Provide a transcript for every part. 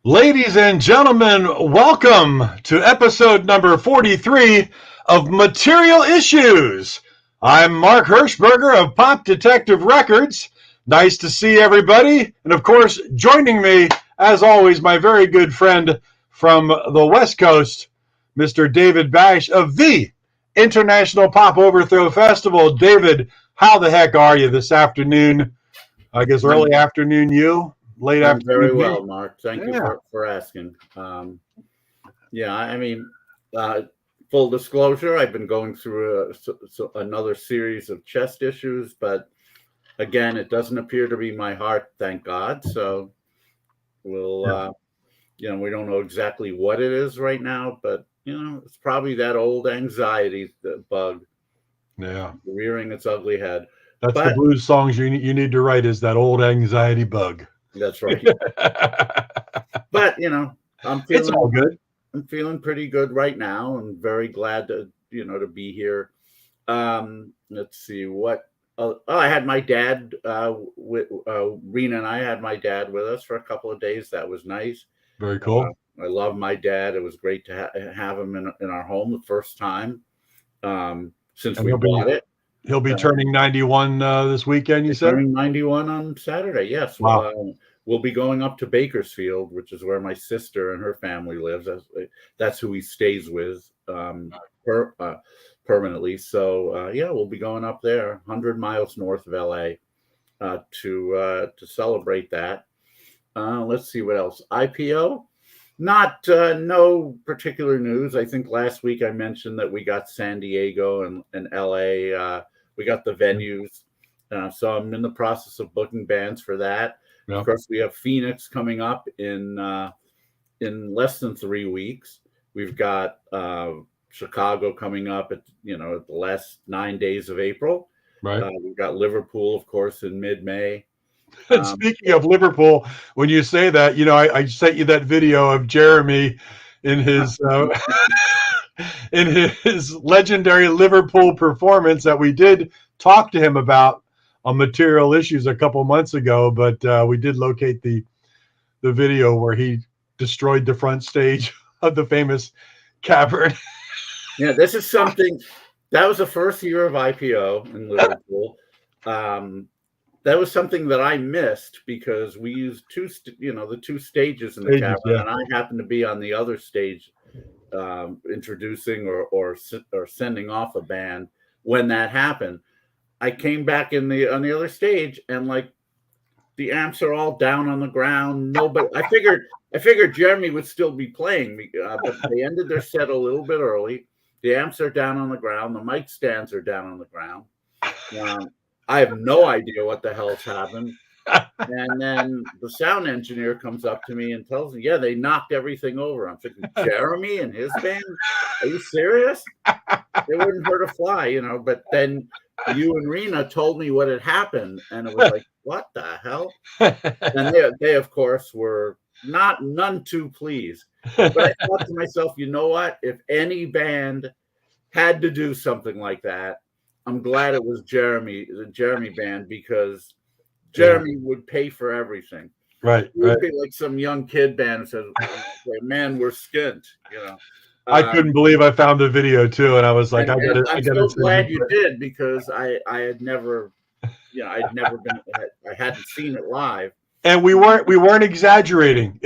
Ladies and gentlemen, welcome to episode number 43 of Material Issues. I'm Mark Hershberger of Pop Detective Records. Nice to see everybody. And of course, joining me, as always, my very good friend from the West Coast, Mr. David Bash of the International Pop Overthrow Festival. David, how the heck are you this afternoon? I guess early afternoon you? Late I'm afternoon very me? well, Mark. Thank you Yeah. for asking. Yeah, uh, full disclosure, I've been going through another series of chest issues, but again, it doesn't appear to be my heart, thank God. So we'll, we don't know exactly what it is right now, but it's probably that old anxiety bug Yeah. rearing its ugly head. That's the But blues songs you need to write is that old anxiety bug. that's right. But I'm It's all feeling good. I'm feeling pretty good right now. I'm very glad to be here. Let's see what. I had my dad. Rena and I had my dad with us for a couple of days. That was nice. Very cool. I love my dad. It was great to have him in our home the first time since And we bought it. he'll be turning 91 this weekend, you said? Turning 91 on Saturday. Yes. Wow. We'll be going up to Bakersfield, which is where my sister and her family lives. That's who he stays with permanently. So we'll be going up there, 100 miles north of LA, to celebrate that. Let's see what else. IPO. Not no particular news. I think last week I mentioned that we got San Diego and LA. We got the venues. So I'm in the process of booking bands for that. Yeah. Of course, we have Phoenix coming up in less than 3 weeks. We've got Chicago coming up at the last 9 days of April. Right. We've got Liverpool, of course, in mid-May. And speaking of Liverpool, when you say that, I sent you that video of Jeremy in his in his legendary Liverpool performance that we did talk to him about on Material Issues a couple months ago, but we did locate the video where he destroyed the front stage of the famous Cavern. Yeah, this is something that was the first year of IPO in Liverpool. That was something that I missed because we used the two stages in the Cavern, Yeah. and I happened to be on the other stage introducing or sending off a band when that happened. I came back on the other stage, and like the amps are all down on the ground. Nobody. I figured Jeremy would still be playing, but they ended their set a little bit early. The amps are down on the ground. The mic stands are down on the ground. I have no idea what the hell's happened. And then the sound engineer comes up to me and tells me, yeah, they knocked everything over. I'm thinking, Jeremy and his band? Are you serious? They wouldn't hurt a fly, but then you and Rena told me what had happened, and it was like, what the hell? And they of course, were none too pleased. But I thought to myself, you know what? If any band had to do something like that, I'm glad it was the Jeremy band, because Jeremy would pay for everything. Right. It would be like some young kid band says, man, we're skint, I couldn't believe I found the video too, and I was like, I'm so glad you did, because I had never, I hadn't seen it live. And we weren't exaggerating.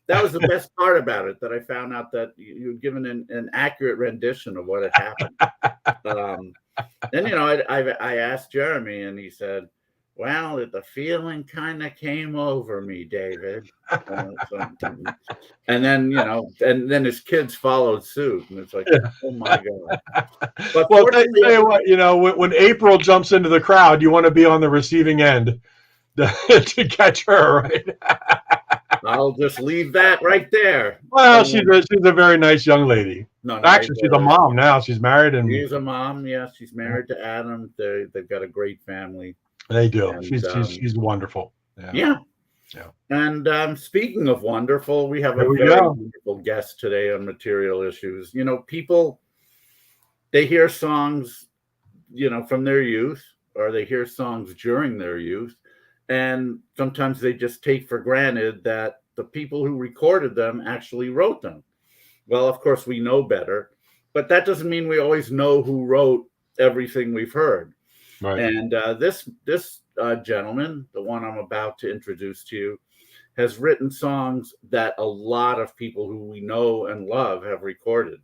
That was the best part about it, that I found out that you'd given an accurate rendition of what had happened. Then I asked Jeremy, and he said, well, the feeling kind of came over me, David. And then and then his kids followed suit, and it's like, oh my god. But well, tell you what, when April jumps into the crowd, you want to be on the receiving end to catch her, right? I'll just leave that right there. Well, she's a very nice young lady. No, actually, she's a mom now. She's married, and she's a mom. Yeah, she's married to Adam. They've got a great family. They do. And, she's wonderful. Yeah. And speaking of wonderful, we have a very wonderful guest today on Material Issues. People, they hear songs, from their youth, or they hear songs during their youth, And sometimes they just take for granted that the people who recorded them actually wrote them. Well, of course, we know better, but that doesn't mean we always know who wrote everything we've heard. Right. And this gentleman, the one I'm about to introduce to you, has written songs that a lot of people who we know and love have recorded.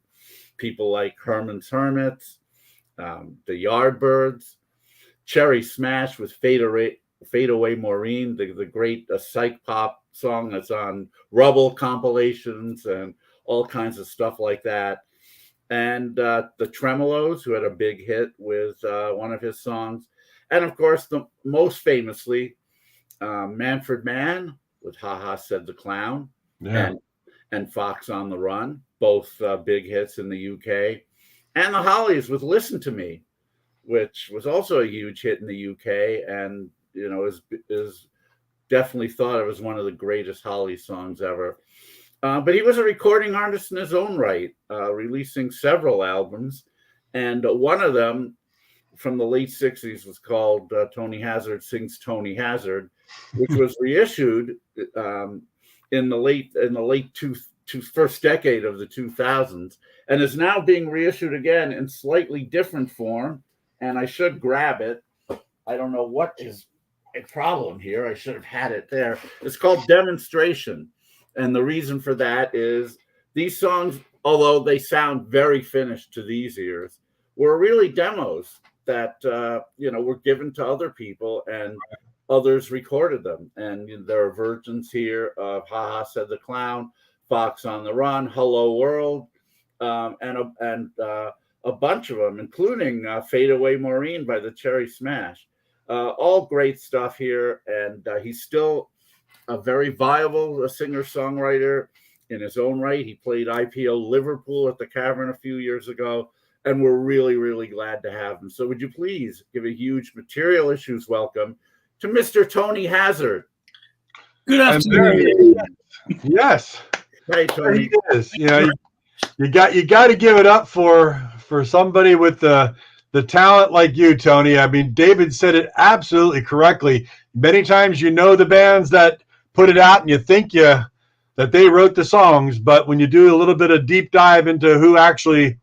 People like Herman's Hermits, the Yardbirds, Cherry Smash with Fade Away Maureen, the great psych pop song that's on Rubble compilations and all kinds of stuff like that. And the Tremolos, who had a big hit with one of his songs. And of course, the most famously, Manfred Mann with Ha Ha Said the Clown, and Fox on the Run, both big hits in the UK. And the Hollies with Listen to Me, which was also a huge hit in the UK, and is definitely thought of as one of the greatest Hollies songs ever. But he was a recording artist in his own right, releasing several albums, and one of them from the late 60s was called Tony Hazzard Sings Tony Hazzard, which was reissued in the late first decade of the 2000s, and is now being reissued again in slightly different form. And I should grab it. I don't know what is a problem here. I should have had it there. It's called Demonstration. And the reason for that is these songs, although they sound very finished to these ears, were really demos that were given to other people, and others recorded them. And there are versions here of Ha Ha Said the Clown, Fox on the Run, Hello World, and a bunch of them, including Fade Away Maureen by the Cherry Smash. All great stuff here. And he's still a very viable singer-songwriter in his own right. He played IPO Liverpool at the Cavern a few years ago, and we're really, really glad to have him. So would you please give a huge Material Issues welcome to Mr. Tony Hazzard. Good afternoon. Yes. Hey, Tony. There he is. You got to give it up for somebody with the talent like you, Tony. I mean, David said it absolutely correctly. Many times the bands that put it out and you think that they wrote the songs, but when you do a little bit of deep dive into who actually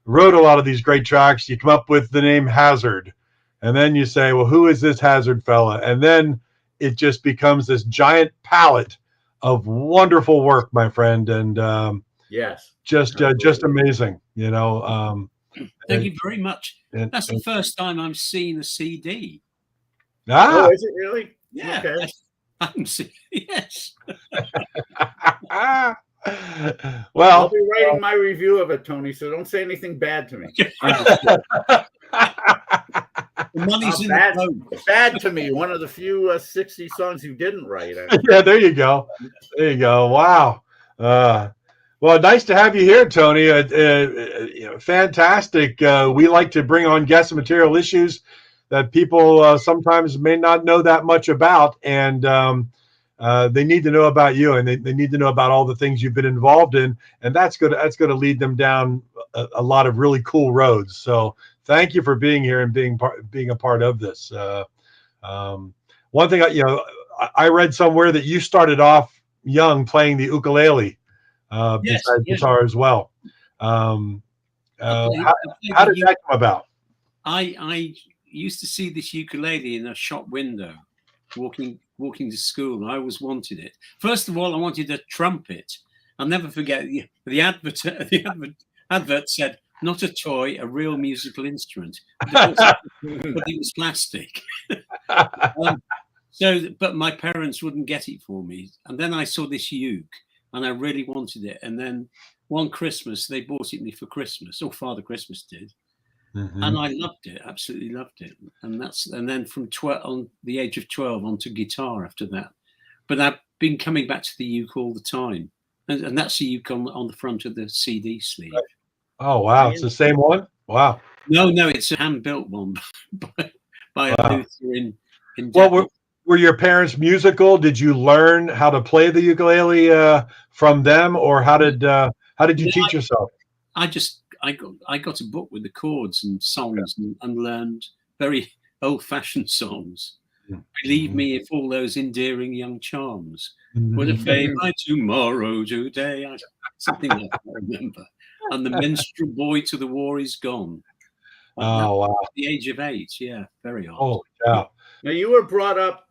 wrote a lot of these great tracks, you come up with the name Hazzard. And then you say, well, who is this Hazzard fella? And then it just becomes this giant palette of wonderful work, my friend. And yes, just amazing, Thank you very much. That's the first time I'm seeing a CD. Oh, is it really? Yeah. Okay. I'm seeing, yes. Well, I'll be writing my review of it, Tony, so don't say anything bad to me. The money's in the phone. Bad to me. One of the few 60 songs you didn't write. Yeah, there you go. There you go. Wow. Well, nice to have you here, Tony. Fantastic. We like to bring on guest material issues that people sometimes may not know that much about, and they need to know about you, and they need to know about all the things you've been involved in, and that's going to lead them down a lot of really cool roads. So thank you for being here and being a part of this. One thing I read somewhere that you started off young playing the ukulele. Besides guitar as well. How did that come about? I used to see this ukulele in a shop window, walking to school. I always wanted it. First of all, I wanted a trumpet. I'll never forget the advert. The advert said, "Not a toy, a real musical instrument," but it was plastic. But my parents wouldn't get it for me. And then I saw this uke, and I really wanted it. And then one Christmas, they bought it me for Christmas, or Father Christmas did. Mm-hmm. And I loved it, absolutely loved it. And then from on the age of 12 onto guitar after that. But I've been coming back to the uke all the time. And that's the uke on the front of the CD sleeve. Right. Oh, wow. It's the same one? Wow. No, it's a hand-built one by a luthier in Well, were your parents musical? Did you learn how to play the ukulele from them, or how did you teach yourself? I got a book with the chords and songs and learned very old-fashioned songs. Believe me, if all those endearing young charms would have fade by tomorrow, today, something like that, I remember. And the minstrel boy to the war is gone. Oh, wow. At the age of 8, yeah, very odd. Oh, yeah. Now you were brought up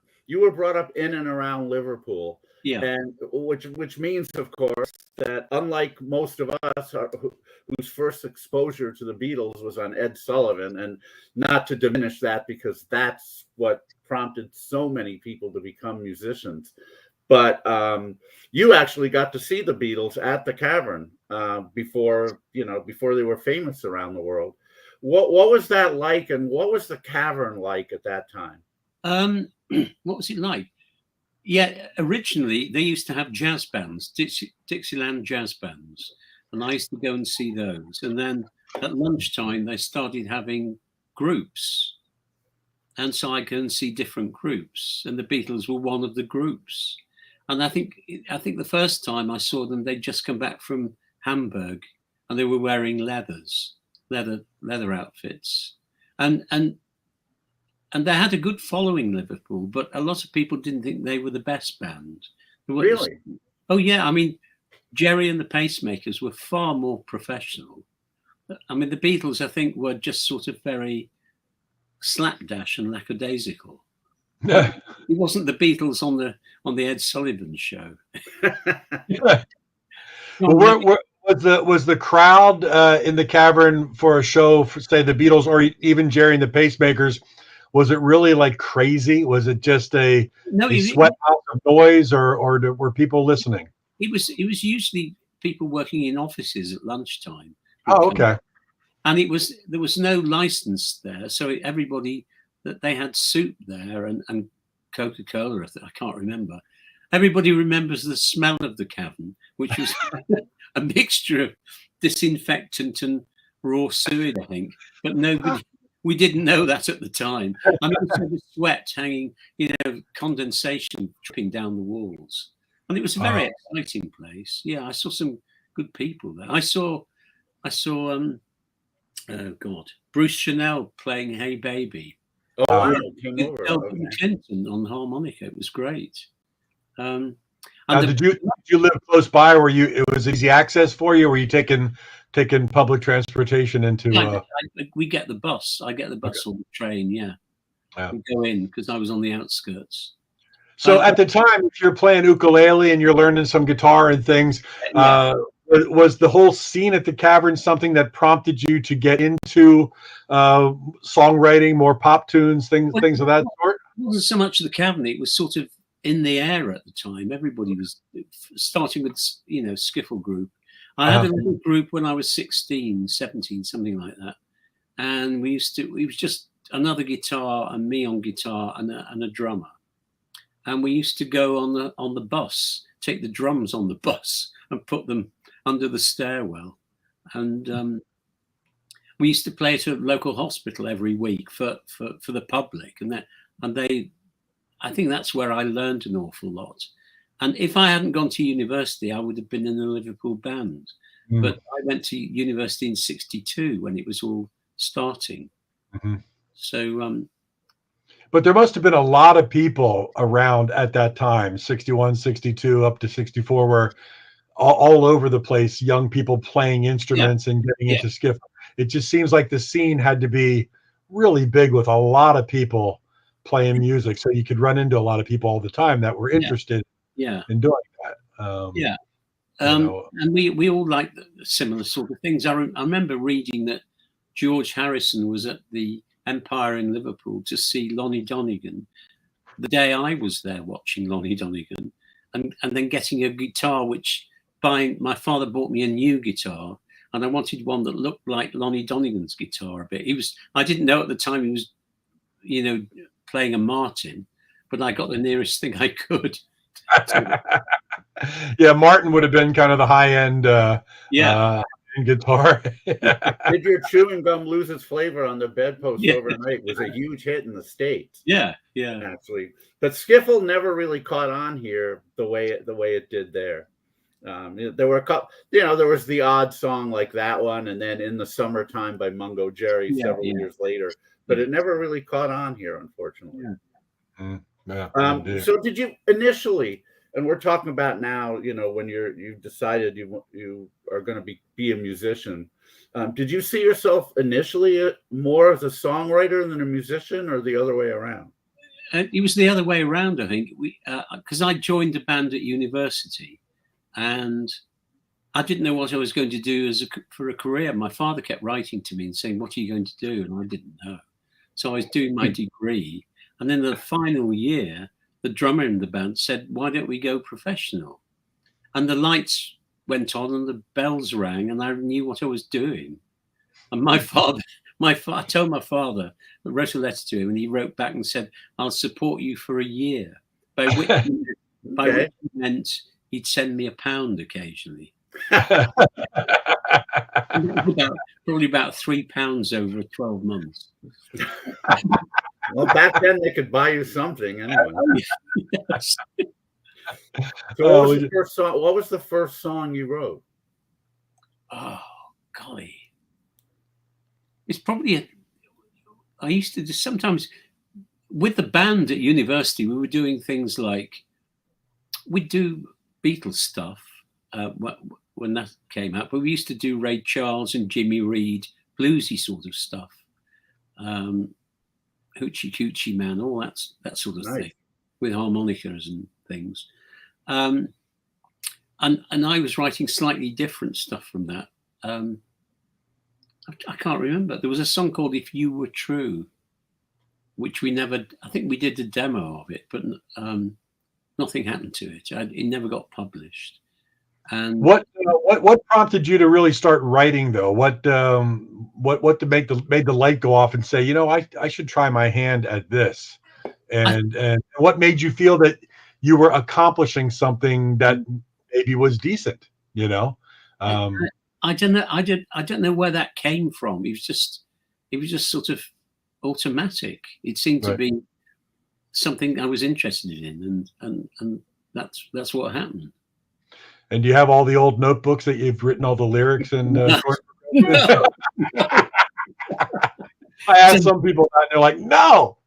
in and around Liverpool. Yeah. And which means, of course, that unlike most of us whose first exposure to the Beatles was on Ed Sullivan, and not to diminish that because that's what prompted so many people to become musicians, but you actually got to see the Beatles at the Cavern before they were famous around the world. What was that like, and what was the Cavern like at that time? What was it like? Yeah, originally they used to have jazz bands, Dixieland jazz bands, and I used to go and see those. And then at lunchtime they started having groups, and so I go and see different groups, and the Beatles were one of the groups. And I think the first time I saw them, they'd just come back from Hamburg, and they were wearing leather outfits, and they had a good following, Liverpool, but a lot of people didn't think they were the best band. Really? Oh, yeah. I mean, Jerry and the Pacemakers were far more professional. I mean, the Beatles, I think, were just sort of very slapdash and lackadaisical. It wasn't the Beatles on the Ed Sullivan show. Well, was the crowd in the Cavern for a show for, say, the Beatles or even Jerry and the Pacemakers? Was it really like crazy? Was it just a sweat house of noise, or were people listening? It was usually people working in offices at lunchtime. Oh, okay. And there was no license there, so everybody that they had soup there and Coca-Cola. I can't remember. Everybody remembers the smell of the Cavern, which was a mixture of disinfectant and raw sewage, I think. But we didn't know that at the time. I mean, the sweat hanging, condensation dripping down the walls. And it was a very exciting place. Yeah, I saw some good people there. I saw Bruce Chanel playing Hey Baby. Oh, wow. Elton Clinton on harmonica. It was great. Did you live close by where it was easy access for you? Or were you taking public transportation into? We get the bus. I get the bus or the train. Yeah. We go in because I was on the outskirts. So at the time, if you're playing ukulele and you're learning some guitar and things, was the whole scene at the Cavern something that prompted you to get into songwriting, more pop tunes, things of that sort? It wasn't so much the Cavern. It was sort of in the air at the time. Everybody was starting with, skiffle group. I had a little group when I was 16, 17, something like that. And it was just another guitar and me on guitar and a drummer. And we used to go on the bus, take the drums on the bus and put them under the stairwell. And we used to play at a local hospital every week for the public. I think that's where I learned an awful lot. And if I hadn't gone to university, I would have been in a Liverpool band. But I went to university in 1962 when it was all starting. Mm-hmm. So, but there must have been a lot of people around at that time, 61, 62, up to 64, where all over the place, young people playing instruments and getting into skiffle. It just seems like the scene had to be really big with a lot of people playing music, so you could run into a lot of people all the time that were interested in doing that. And we all liked similar sort of things. I remember reading that George Harrison was at the Empire in Liverpool to see Lonnie Donegan the day I was there watching Lonnie Donegan, and then getting a guitar, my father bought me a new guitar, and I wanted one that looked like Lonnie Donegan's guitar a bit. I didn't know at the time he was, playing a Martin, but I got the nearest thing I could. Yeah, Martin would have been kind of the high end guitar. Did Your Chewing Gum Lose Its Flavor on the Bedpost Overnight was a huge hit in the States. Yeah. Actually, but skiffle never really caught on here the way it did there. There were a couple, there was the odd song like that one, and then In the Summertime by Mungo Jerry several years later. But it never really caught on here, unfortunately. Yeah, So did you initially, and we're talking about now, when you decided you are going to be a musician, did you see yourself initially more as a songwriter than a musician, or the other way around? It was the other way around, I think. Because I joined a band at university, and I didn't know what I was going to do for a career. My father kept writing to me and saying, "What are you going to do?" And I didn't know. So I was doing my degree, and then the final year, the drummer in the band said, "Why don't we go professional?" And the lights went on and the bells rang, and I knew what I was doing. And I told my father, I wrote a letter to him, and he wrote back and said, "I'll support you for a year," by which he meant he'd send me £1 occasionally. Probably about £3 over 12 months. Well, back then they could buy you something anyway. Yes. So what was the first song? What was the first song you wrote? Oh, golly. It's probably I used to do sometimes with the band at university. We were doing things like we'd do Beatles stuff when that came out, but we used to do Ray Charles and Jimmy Reed, bluesy sort of stuff, Hoochie Coochie Man, all that sort of thing, with harmonicas and things. And I was writing slightly different stuff from that. I can't remember. There was a song called "If You Were True," which I think we did a demo of it, but nothing happened to it. It never got published. And what prompted you to really start writing, though? What made the light go off and say, I should try my hand at this? And what made you feel that you were accomplishing something that maybe was decent? I don't know. I don't know where that came from. It was just sort of automatic. It seemed to be something I was interested in, and that's what happened. And do you have all the old notebooks that you've written all the lyrics and? I asked some people that, and they're like, "No."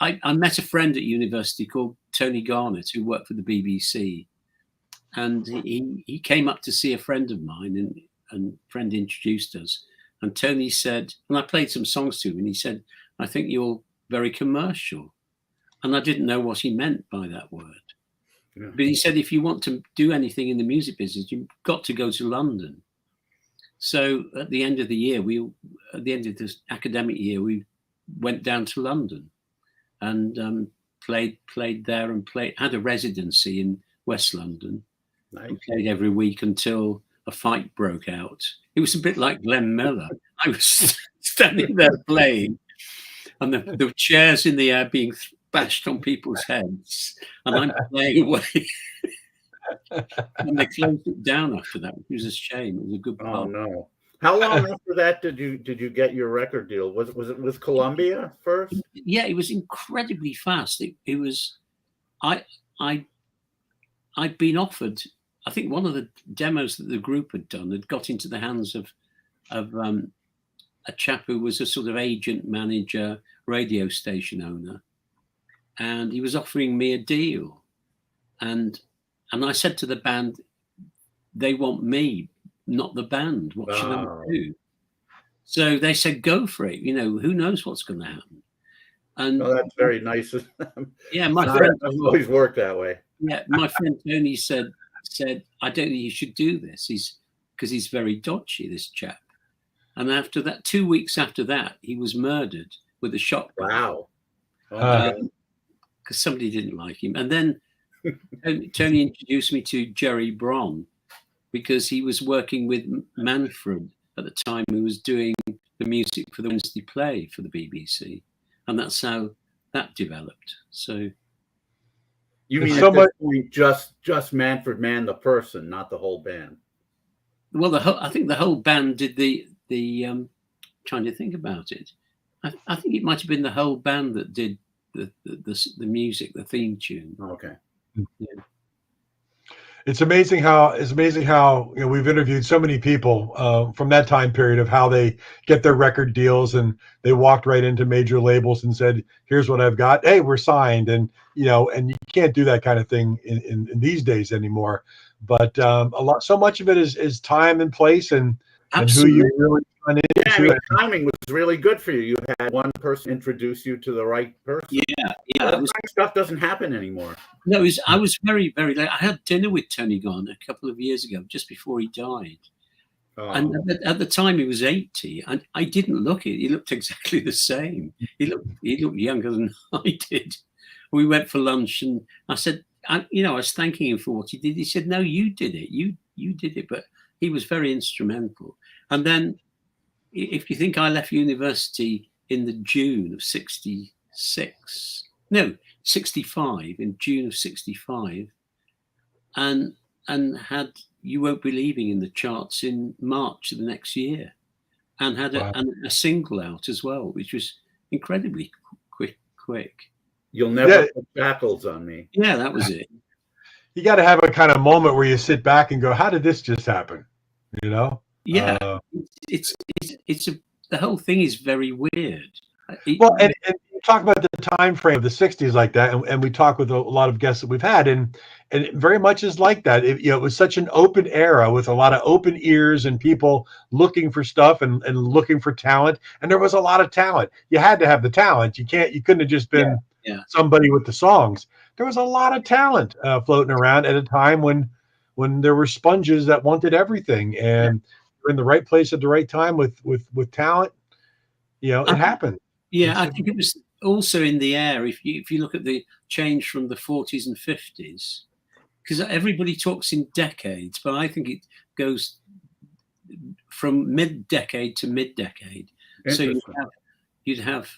I met a friend at university called Tony Garnett, who worked for the BBC, and he came up to see a friend of mine, and friend introduced us. And Tony said, and I played some songs to him, and he said, "I think you're very commercial," and I didn't know what he meant by that word. Yeah. But he said, if you want to do anything in the music business, you've got to go to London. So at the end of the year, at the end of this academic year, we went down to London and played there and had a residency in West London. Nice. And played every week until a fight broke out. It was a bit like Glenn Miller. I was standing there playing, and the chairs in the air being bashed on people's heads, and I'm playing away. And they closed it down after that, which was a shame. It was a good part. Oh no! How long after that did you get your record deal? Was it with Columbia first? Yeah, it was incredibly fast. It was. I'd been offered. I think one of the demos that the group had done had got into the hands of a chap who was a sort of agent, manager, radio station owner, and he was offering me a deal, and I said to the band, "They want me, not the band. What should I do?" So they said, "Go for it. Who knows what's going to happen." And that's very nice of them. Yeah, my friend doesn't always work that way. Yeah, my friend Tony said, "I don't think you should do this. Because he's very dodgy, this chap." And after that, 2 weeks after that, he was murdered with a shotgun. Wow. Because somebody didn't like him. And then Tony introduced me to Jerry Bron, because he was working with Manfred at the time, who was doing the music for the Wednesday play for the BBC. And that's how that developed. So you mean at this point just Manfred Mann the person, not the whole band? Well, I think the whole band did the trying to think about it. I think it might have been the whole band that did the music, the theme tune. Okay. Yeah. It's amazing how we've interviewed so many people from that time period of how they get their record deals, and they walked right into major labels and said, "Here's what I've got. Hey, we're signed." And and you can't do that kind of thing in these days anymore. But so much of it is time and place and who you really run into. Yeah, I mean, timing was really good for you. You had one person introduce you to the right person. Yeah. That kind of stuff doesn't happen anymore. No, I was very, very late. I had dinner with Tony Hazzard a couple of years ago, just before he died. Oh. And at the time he was 80, and I didn't look it. He looked exactly the same. He looked younger than I did. We went for lunch, and I said, I was thanking him for what he did. He said, "No, you did it. You did it." But he was very instrumental. And then, if you think I left university in the June of 65, in June of 65, and had You Won't Be Leaving in the charts in March of the next year, and had a single out as well, which was incredibly quick. You'll never put shackles on me. Yeah, that was it. You got to have a kind of moment where you sit back and go, "How did this just happen?" Yeah, the whole thing is very weird. And you talk about the time frame of the 60s like that, and we talk with a lot of guests that we've had, and it very much is like that. It was such an open era with a lot of open ears and people looking for stuff and looking for talent, and there was a lot of talent. You had to have the talent. You couldn't have just been somebody with the songs. There was a lot of talent floating around at a time when there were sponges that wanted everything, and you're in the right place at the right time with talent. It happened. Yeah, I think it was also in the air. If you look at the change from the 40s and 50s, because everybody talks in decades, but I think it goes from mid-decade to mid-decade. So you'd have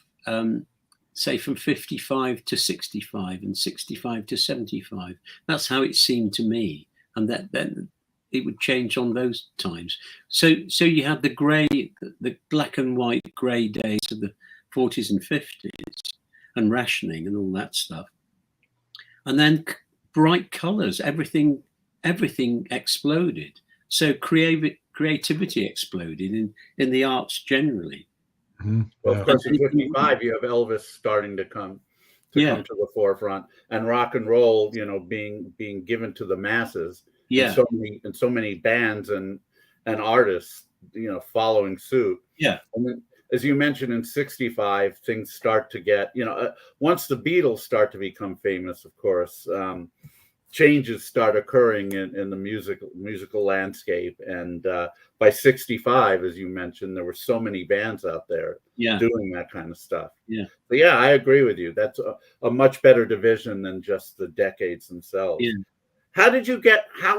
say from 55 to 65 and 65 to 75. That's how it seemed to me, and then it would change on those times. So you had the black and white grey days of the 40s and 50s, and rationing and all that stuff, and then bright colours. Everything exploded. So creativity exploded in the arts generally. Mm-hmm. Well, of course, in 55, you have Elvis starting to come to the forefront, and rock and roll, being given to the masses. Yeah, and so many bands and artists, following suit. Yeah, and then, as you mentioned, in 65, things start to get, once the Beatles start to become famous, of course, changes start occurring in the musical landscape. And by 65, as you mentioned, there were so many bands out there doing that kind of stuff. Yeah. But yeah, I agree with you. That's a much better division than just the decades themselves. Yeah. How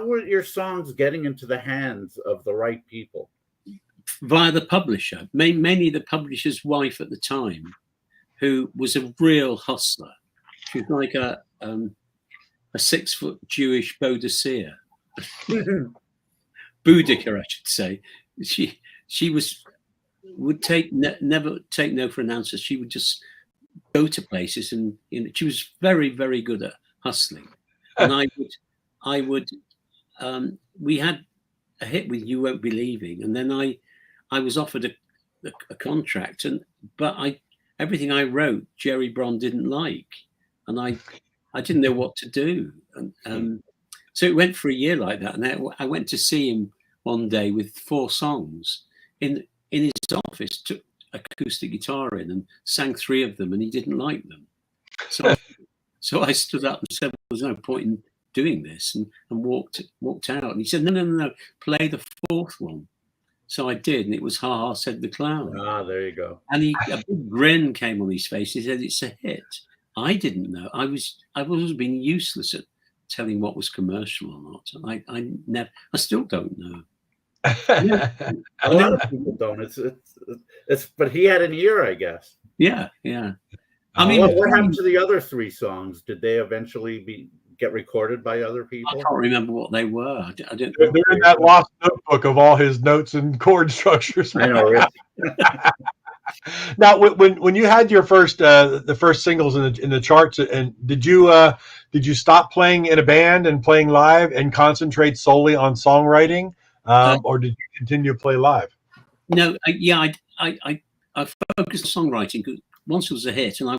were your songs getting into the hands of the right people? Via the publisher, mainly the publisher's wife at the time, who was a real hustler. She was like a 6-foot Jewish Boadicea. Boudicca, I should say. She would never take no for an answer. She would just go to places, and she was very, very good at hustling. And I would we had a hit with You Won't Be Leaving, and then I was offered a contract, but everything I wrote, Jerry Bron didn't like, and I didn't know what to do, and so it went for a year like that. And I went to see him one day with 4 songs in his office, took acoustic guitar in and sang 3 of them, and he didn't like them. So I stood up and said, "Well, there's no point in doing this," and walked out. And he said, no, play the 4th one. So I did, and it was Ha Ha Said the Clown. Ah, there you go. And a big grin came on his face. He said, "It's a hit." I didn't know. I've always been useless at telling what was commercial or not. I still don't know. A lot of people don't. It's but he had an ear, I guess. Yeah. I mean, what happened to the other 3 songs? Did they eventually get recorded by other people? I can't remember what they were. I don't. They're in that lost notebook of all his notes and chord structures. I know. Really. Now, when you had your first the first singles in the charts, and did you did you stop playing in a band and playing live and concentrate solely on songwriting, or did you continue to play live? No, I focused on songwriting because once it was a hit, and I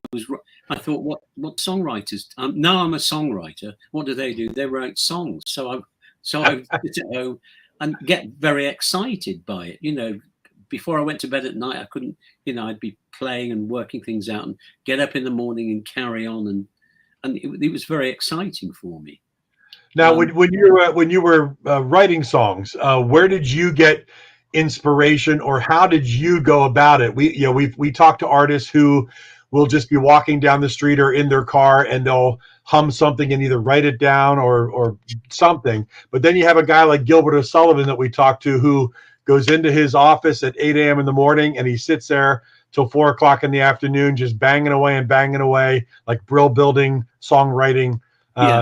thought, what songwriters? Now I'm a songwriter. What do? They write songs. So I sit at home and get very excited by it. You know, before I went to bed at night, I couldn't. You know, I'd be playing and working things out, and get up in the morning and carry on, and it was very exciting for me. Now, when you were writing songs, where did you get inspiration, or how did you go about it? We talk to artists who will just be walking down the street or in their car and they'll hum something and either write it down or something. But then you have a guy like Gilbert O'Sullivan that we talked to who goes into his office at 8 a.m. in the morning and he sits there till 4 o'clock in the afternoon, just banging away, like brill building, songwriting.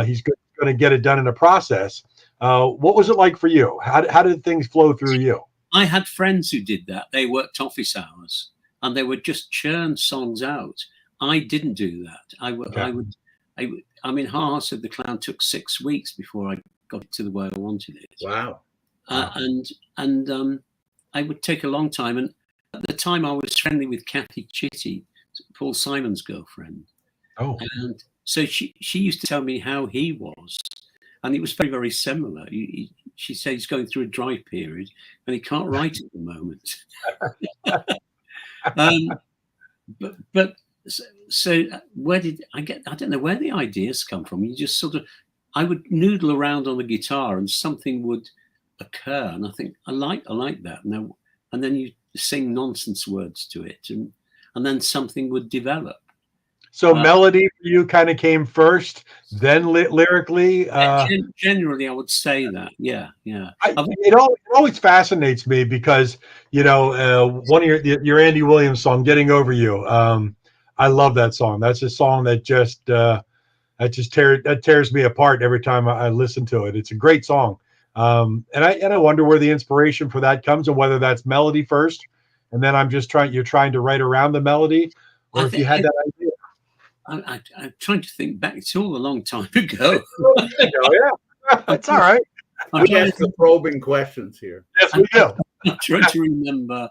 He's going to get it done in a process. What was it like for you? How did things flow through you? I had friends who did that. They worked office hours and they would just churn songs out. I didn't do that. I mean, Heart of the Clown took 6 weeks before I got it to the way I wanted it. Wow. And I would take a long time. And at the time I was friendly with Kathy Chitty, Paul Simon's girlfriend. Oh. And so she used to tell me how he was. And it was very, very similar. She said he's going through a dry period and he can't write at the moment. So where did I get? I don't know where the ideas come from. You just sort of, I would noodle around on the guitar and something would occur, and I think I like that. Now, and then you sing nonsense words to it, and then something would develop. So melody for you kind of came first, then lyrically. Generally, I would say that. Yeah. It always fascinates me because one of your Andy Williams song, "Getting Over You." I love that song. That's a song that just tears me apart every time I listen to it. It's a great song, and I wonder where the inspiration for that comes, and whether that's melody first, and then you're trying to write around the melody, or if you had that idea. I'm trying to think back. It's all a long time ago. Yeah, that's all right. We ask the probing questions here. Yes, we do. I'm trying to remember.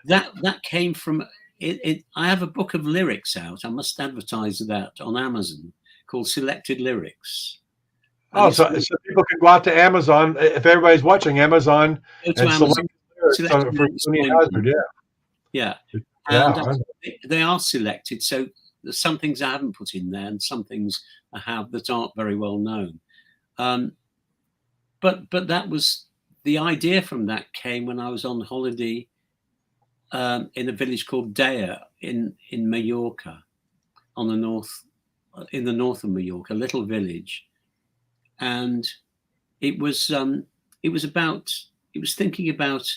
That came from it. I have a book of lyrics out. I must advertise that on Amazon, called Selected Lyrics. And so people can go out to Amazon if everybody's watching Amazon and select lyrics for Tony Hazzard. Yeah. And they are selected. So there's some things I haven't put in there, and some things I have that aren't very well known. But that was the idea. From that came when I was on holiday in a village called Dea in Mallorca, in the north of Mallorca, a little village, and it was thinking about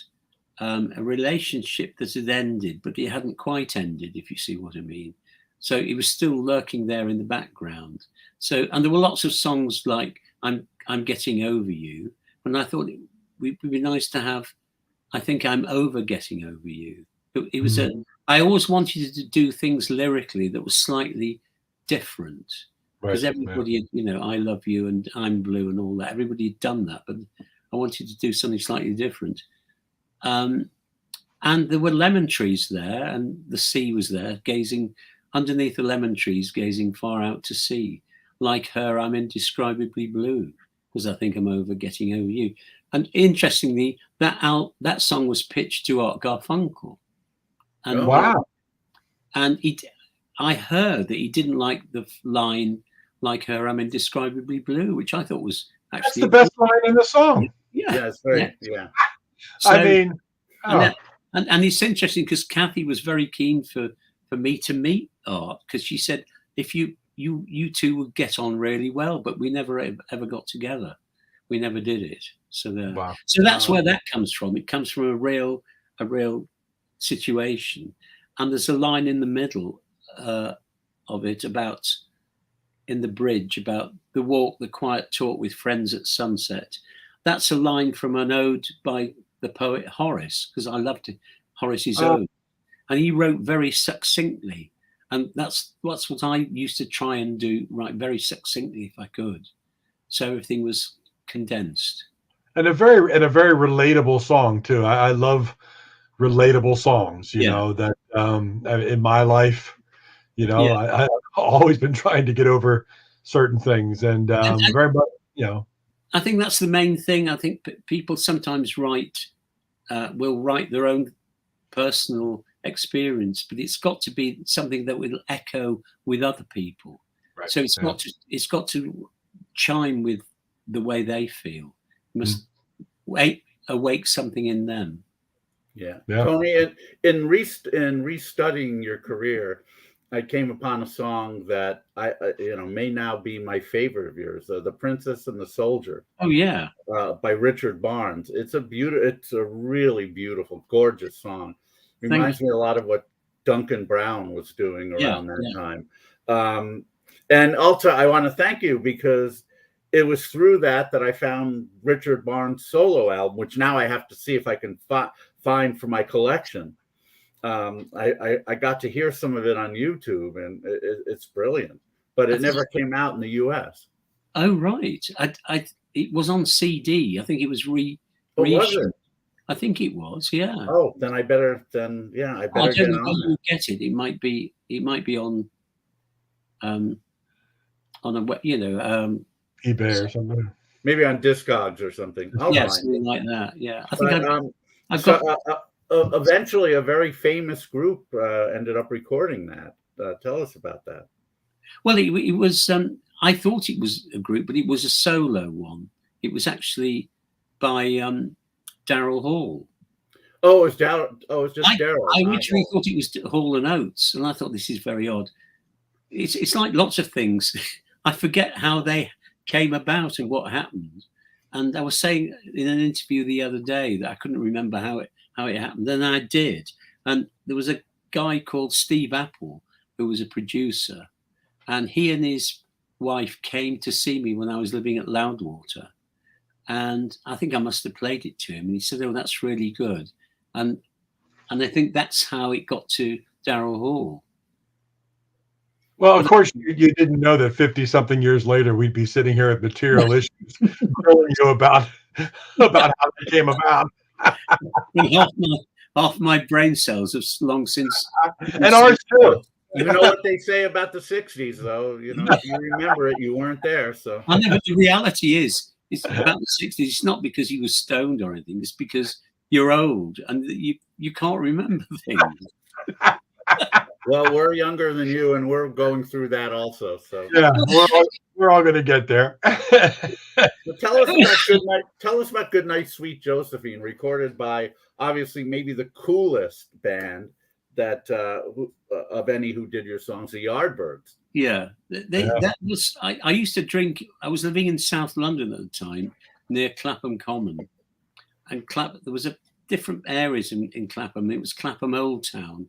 a relationship that had ended, but it hadn't quite ended, if you see what I mean. So it was still lurking there in the background. So, and there were lots of songs like I'm Getting Over You, and I thought it would be nice to have, I think I'm Over Getting Over You. It was I always wanted to do things lyrically that was slightly different, because everybody, I Love You and I'm Blue and all that, everybody had done that, but I wanted to do something slightly different. And there were lemon trees there, and the sea was there, gazing underneath the lemon trees, gazing far out to sea. Like her, I'm indescribably blue, because I think I'm over getting over you. And interestingly, that song was pitched to Art Garfunkel. And wow! And I heard that he didn't like the line, like her, I'm indescribably blue, which I thought was actually that's the best line in the song. Yeah, it's very, yeah. So, I mean, and it's interesting because Kathy was very keen for me to meet Art, because she said, if you two would get on really well, but we never ever got together. We never did it. So that's where that comes from. It comes from a real situation. And there's a line in the middle of it about, in the bridge, about the walk, the quiet talk with friends at sunset. That's a line from an ode by the poet Horace, because I loved Horace's ode. And he wrote very succinctly And that's what I used to try and do, right, very succinctly if I could, so everything was condensed. And a very relatable song too. I love relatable songs. You know that in my life, I've always been trying to get over certain things, and very much, I think that's the main thing. I think people sometimes will write their own personal experience, but it's got to be something that will echo with other people. Right. So it's got to chime with the way they feel. It must awake something in them. Yeah. Tony, in restudying your career, I came upon a song that I may now be my favorite of yours, "The Princess and the Soldier." Oh yeah, by Richard Barnes. It's a really beautiful, gorgeous song. Reminds me a lot of what Duncan Brown was doing around that time. And also, I want to thank you, because it was through that I found Richard Barnes' solo album, which now I have to see if I can find for my collection. I got to hear some of it on YouTube, and it's brilliant, but it never came out in the US. Oh, right. It was on CD. I think it was Was it? I think it was, yeah. Oh, then I better get on You get it. It might be on a eBay or something. Maybe on Discogs or something. Something like that. Yeah, I think eventually a very famous group ended up recording that. Tell us about that. Well, it was. I thought it was a group, but it was a solo one. It was actually by Daryl Hall. Oh, it was Daryl. Oh, it's just Daryl. I originally thought it was Hall and Oates, and I thought, this is very odd. It's like lots of things. I forget how they came about and what happened. And I was saying in an interview the other day that I couldn't remember how it happened. Then I did. And there was a guy called Steve Apple who was a producer, and he and his wife came to see me when I was living at Loudwater. And I think I must have played it to him. And he said, "Oh, that's really good." And I think that's how it got to Daryl Hall. Well, of course, you didn't know that 50-something years later, we'd be sitting here at Material Issues telling you about how they came about. Half my brain cells have long since. And ours too. You know what they say about the 60s, though. If you remember it, you weren't there. So I know, but the reality is, it's about the 60s. It's not because you were stoned or anything. It's because you're old and you can't remember things. Well, we're younger than you, and we're going through that also. So yeah, we're all going to get there. Tell us about Goodnight Sweet Josephine, recorded by obviously maybe the coolest band that of any who did your songs, the Yardbirds. Yeah, that was. I used to drink. I was living in South London at the time, near Clapham Common, and there was different areas in Clapham. It was Clapham Old Town,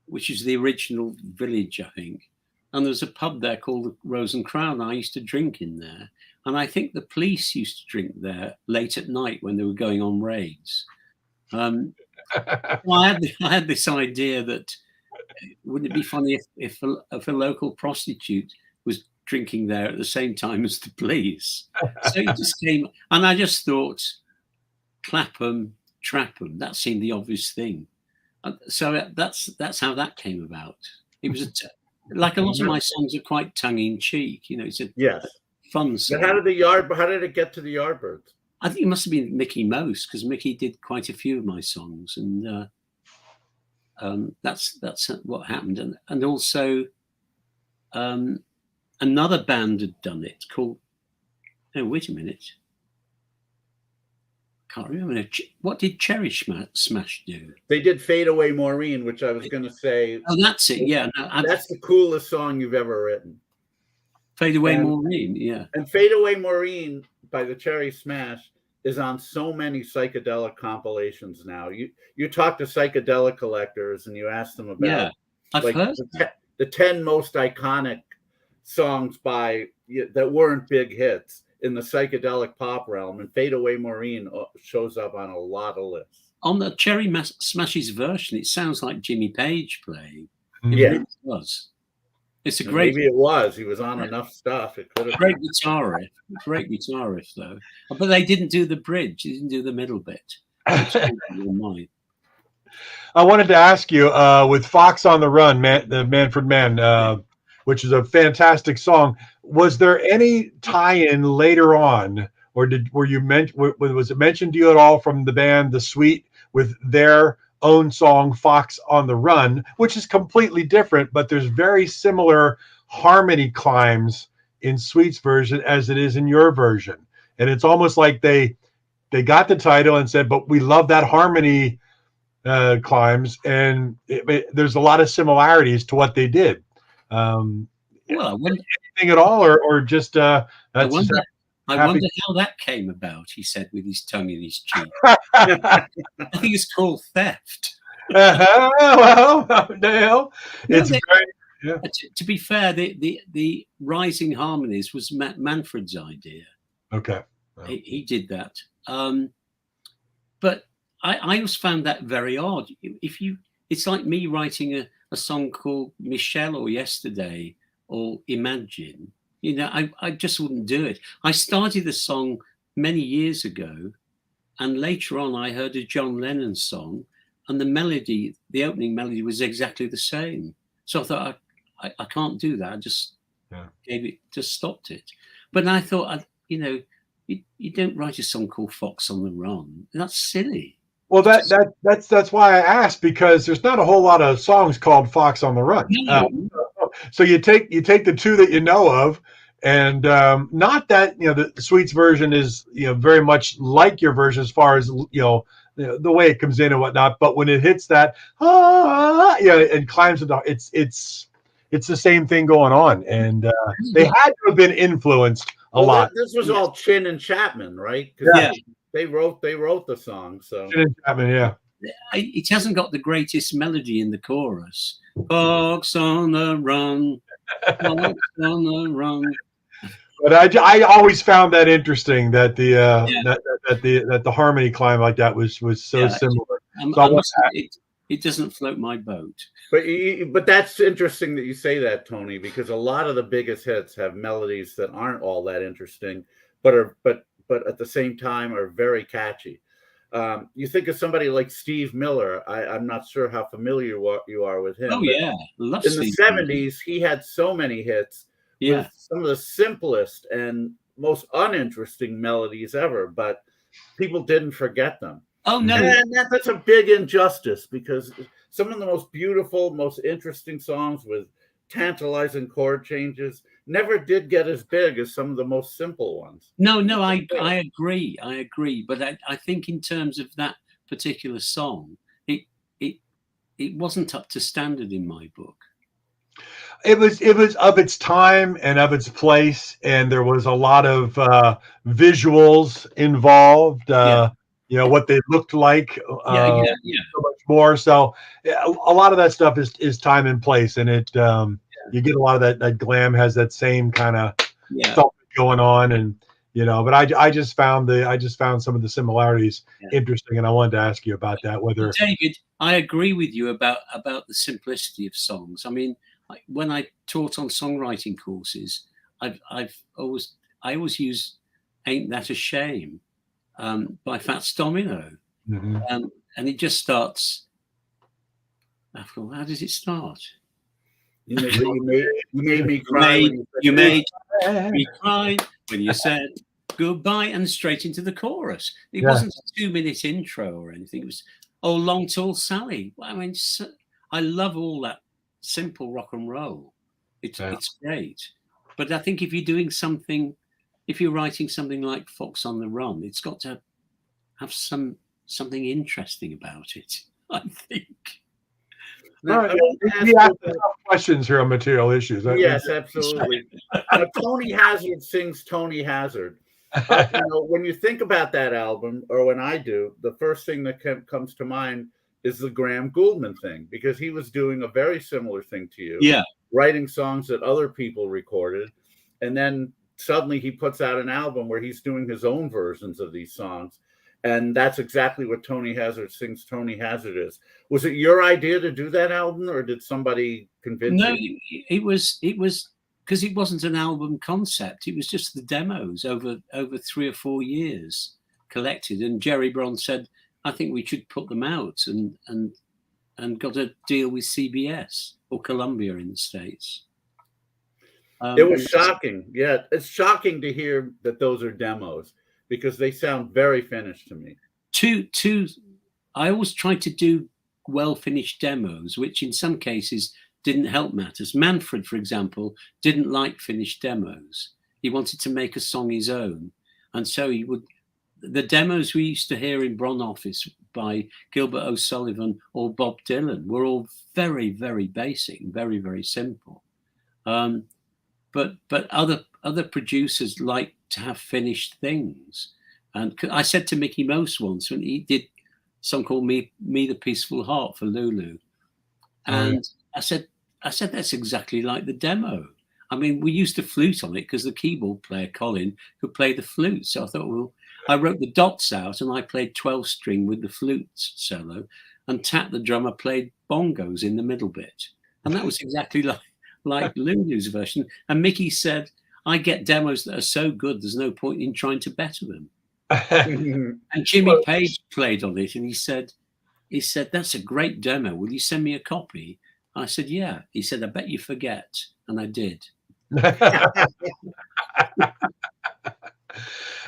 which is the original village, I think. And there's a pub there called the Rose and Crown. I used to drink in there. And I think the police used to drink there late at night when they were going on raids. I had this idea that wouldn't it be funny if a local prostitute was drinking there at the same time as the police? So it just came, and I just thought Clapham, Trapham, that seemed the obvious thing. So that's how that came about. It was like a lot of my songs are quite tongue in cheek. It's a fun song. But how did it get to the Yardbirds? I think it must have been Mickey most, because Mickey did quite a few of my songs, and that's what happened. And also another band had done it called. Oh, wait a minute. Can't remember. What did Cherry Smash do? They did "Fade Away Maureen," which I was going to say. Oh, that's it. Yeah, that's the coolest song you've ever written. "Fade Away Maureen," yeah. And "Fade Away Maureen" by the Cherry Smash is on so many psychedelic compilations now. You talk to psychedelic collectors and you ask them about I've heard the 10 most iconic songs that weren't big hits in the psychedelic pop realm, and "Fade Away Maureen" shows up on a lot of lists. On the Cherry Smash's version, it sounds like Jimmy Page playing. Yeah, it was. It's a And great. maybe it was. He was on enough stuff. It could have Great been. great guitar riff though. But they didn't do the bridge. They didn't do the middle bit. Which mine. I wanted to ask you with Fox on the Run, the Manfred Mann, which is a fantastic song. Was there any tie-in later on, or was it mentioned to you at all from the band The Sweet with their own song Fox on the Run, which is completely different, but there's very similar harmony climbs in Sweet's version as it is in your version, and it's almost like they got the title and said, but we love that harmony climbs, and there's a lot of similarities to what they did. Well, anything at all, or just that's I wonder how that came about. He said with his tongue in his cheek. I think it's called theft. Well, no, it's very. Yeah. To be fair, the rising harmonies was Manfred's idea. Okay, well. He did that, but I always found that very odd. It's like me writing a song called Michelle or Yesterday or Imagine. You know, I just wouldn't do it. I started the song many years ago, and later on I heard a John Lennon song, and the melody, the opening melody, was exactly the same. So I thought I can't do that. I just stopped it. But I thought, you don't write a song called Fox on the Run. That's silly. Well, that's why I asked, because there's not a whole lot of songs called Fox on the Run. No. So you take the two that you know of, and not that the Sweets version is very much like your version as far as the way it comes in and whatnot. But when it hits that and climbs it's the same thing going on, and they had to have been influenced a lot. This was all Chin and Chapman, right? Yeah. They wrote the song. So Chin and Chapman, yeah. It hasn't got the greatest melody in the chorus. Fox on the run, Fox on the run. But I always found that interesting that the harmony climb like that was so similar. It doesn't float my boat. But that's interesting that you say that, Tony, because a lot of the biggest hits have melodies that aren't all that interesting, but at the same time are very catchy. You think of somebody like Steve Miller. I'm not sure how familiar you are with him. Oh yeah, love in Steve the 70s, he had so many hits. With some of the simplest and most uninteresting melodies ever, but people didn't forget them. Oh no, and that's a big injustice, because some of the most beautiful, most interesting songs with tantalizing chord changes never did get as big as some of the most simple ones. No, I agree. But I think in terms of that particular song, it wasn't up to standard in my book. It was of its time and of its place, and there was a lot of visuals involved. What they looked like. So much more. So a lot of that stuff is time and place, and it you get a lot of that glam has that same kind of stuff going on, and But I just found some of the similarities interesting, and I wanted to ask you about that. Whether David, I agree with you about the simplicity of songs. I mean, when I taught on songwriting courses, I always use "Ain't That a Shame" by Fats Domino, and it just starts. How does it start? You made me cry. You made me cry when you said goodbye, and straight into the chorus. It wasn't a 2-minute intro or anything. It was Long Tall Sally. I mean, I love all that simple rock and roll. It's great. But I think if you're writing something like Fox on the Run, it's got to have something interesting about it, I think. Right. We ask questions here on Material Issues. Yes, absolutely. Tony Hazzard sings Tony Hazzard. When you think about that album, or when I do, the first thing that comes to mind is the Graham Gouldman thing, because he was doing a very similar thing to you. Yeah. Writing songs that other people recorded. And then suddenly he puts out an album where he's doing his own versions of these songs. And that's exactly what Tony Hazzard sings Tony Hazzard is. Was it your idea to do that album, or did somebody convince No, you? it was because it wasn't an album concept. It was just the demos over 3 or 4 years collected. And Jerry Bron said, I think we should put them out, and got a deal with CBS or Columbia in the States. It was shocking. Yeah, it's shocking to hear that those are demos because they sound very finished to me. I always tried to do well-finished demos, which in some cases didn't help matters. Manfred, for example, didn't like finished demos. He wanted to make a song his own. And so he would, the demos we used to hear in Bron office by Gilbert O'Sullivan or Bob Dylan were all very, very basic and very, very simple. But other producers like to have finished things. And I said to Mickey Most once when he did a song called Me the Peaceful Heart for Lulu. And I said, that's exactly like the demo. I mean, we used to flute on it because the keyboard player, Colin, could play the flute. So I thought, well, I wrote the dots out and I played 12 string with the flute solo, and Tat, the drummer, played bongos in the middle bit. And that was exactly like Lulu's version. And Mickey said, I get demos that are so good, there's no point in trying to better them. And Jimmy Page played on it, and he said, that's a great demo. Will you send me a copy? I said, yeah. He said, I bet you forget. And I did.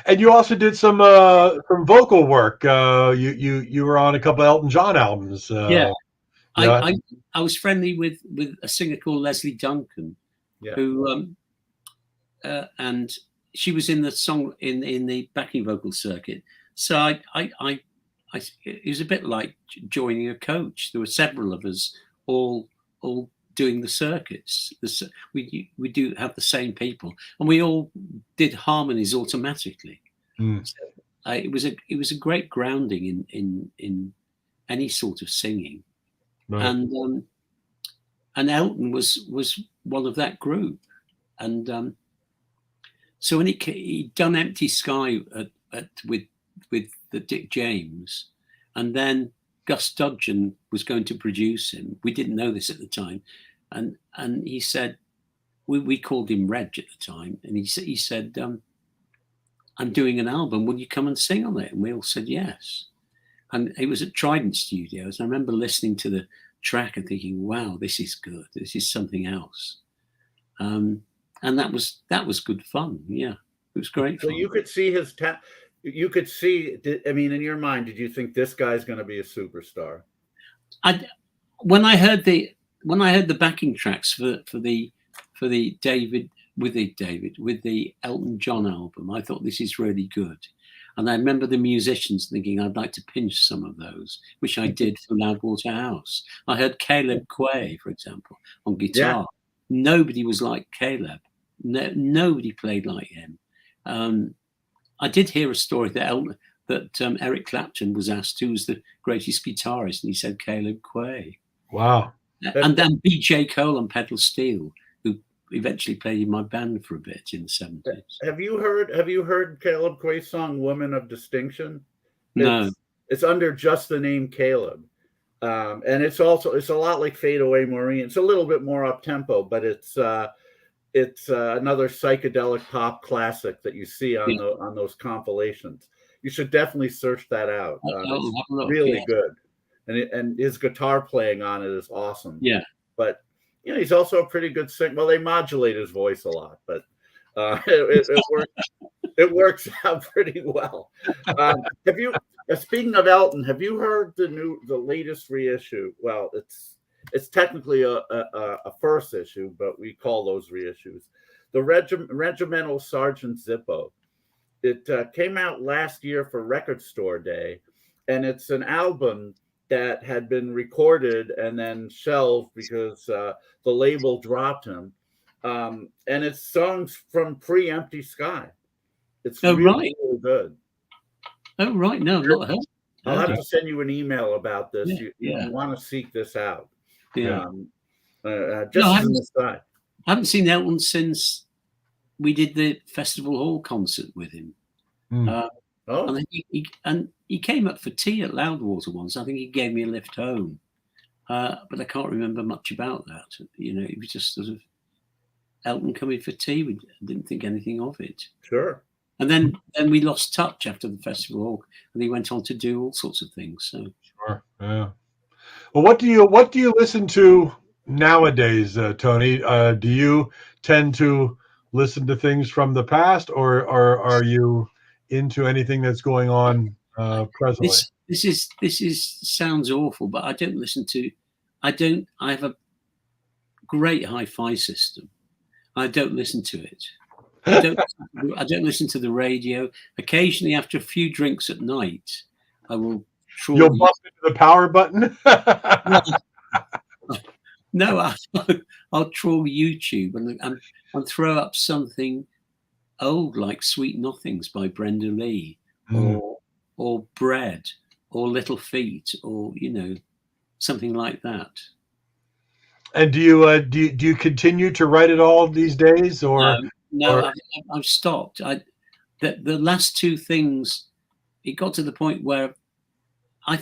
And you also did some vocal work. You were on a couple of Elton John albums. Yeah. I was friendly with a singer called Leslie Duncan, who and she was in the song in the backing vocal circuit. So it was a bit like joining a coach. There were several of us all doing the circuits. We do have the same people, and we all did harmonies automatically. So, it was a great grounding in any sort of singing. Right. And Elton was one of that group, and so when he'd done Empty Sky with the Dick James, and then Gus Dudgeon was going to produce him. We didn't know this at the time, and he said, we called him Reg at the time, and he said, I'm doing an album. Will you come and sing on it? And we all said yes. And it was at Trident Studios. I remember listening to the track and thinking, wow, this is good. This is something else. And that was good fun. Yeah, it was great fun. So you could see his talent. You could see, I mean, in your mind, did you think this guy's going to be a superstar? When I heard the backing tracks for the Elton John album, I thought this is really good. And I remember the musicians thinking I'd like to pinch some of those, which I did for Loudwater House. I heard Caleb Quay, for example, on guitar. Yeah. Nobody was like Caleb. Nobody played like him. I did hear a story that Eric Clapton was asked who was the greatest guitarist, and he said Caleb Quay. Wow. And then B.J. Cole on pedal steel, who eventually played in my band for a bit in the 70s. Have you heard Caleb Quay's song "Woman of Distinction"? No. It's under just the name Caleb, and it's a lot like "Fade Away, Maureen." It's a little bit more up tempo, but it's another psychedelic pop classic that you see on those compilations. You should definitely search that out. It's really good, and his guitar playing on it is awesome. Yeah, but he's also a pretty good singer. Well, they modulate his voice a lot, but it works out pretty well. Have you? Speaking of Elton, have you heard the latest reissue? Well, it's technically a first issue, but we call those reissues. The Regimental Sergeant Zippo. It came out last year for Record Store Day, and it's an album that had been recorded and then shelved because the label dropped him. And it's songs from pre-Empty Sky. It's really good. Oh, right. No, not heard. I'll have to send you an email about this. You want to seek this out. Yeah. I haven't seen Elton since we did the Festival Hall concert with him. Oh, And he came up for tea at Loudwater once. I think he gave me a lift home, but I can't remember much about that. You know, it was just sort of Elton coming for tea. We didn't think anything of it. sure. And then we lost touch after the festival, and he went on to do all sorts of things. So Sure. Yeah. Well, what do you listen to nowadays, Tony? Do you tend to listen to things from the past, or are you into anything that's going on presently? this is sounds awful, but I don't listen to. I have a great hi-fi system. I don't listen to it. I don't listen to the radio. Occasionally, after a few drinks at night, I will. You'll bump into the power button. No, I'll trawl YouTube and throw up something old like Sweet Nothings by Brenda Lee, or Bread, or Little Feet, or something like that. And do you continue to write it all these days, or no? I've stopped. The last two things, it got to the point where I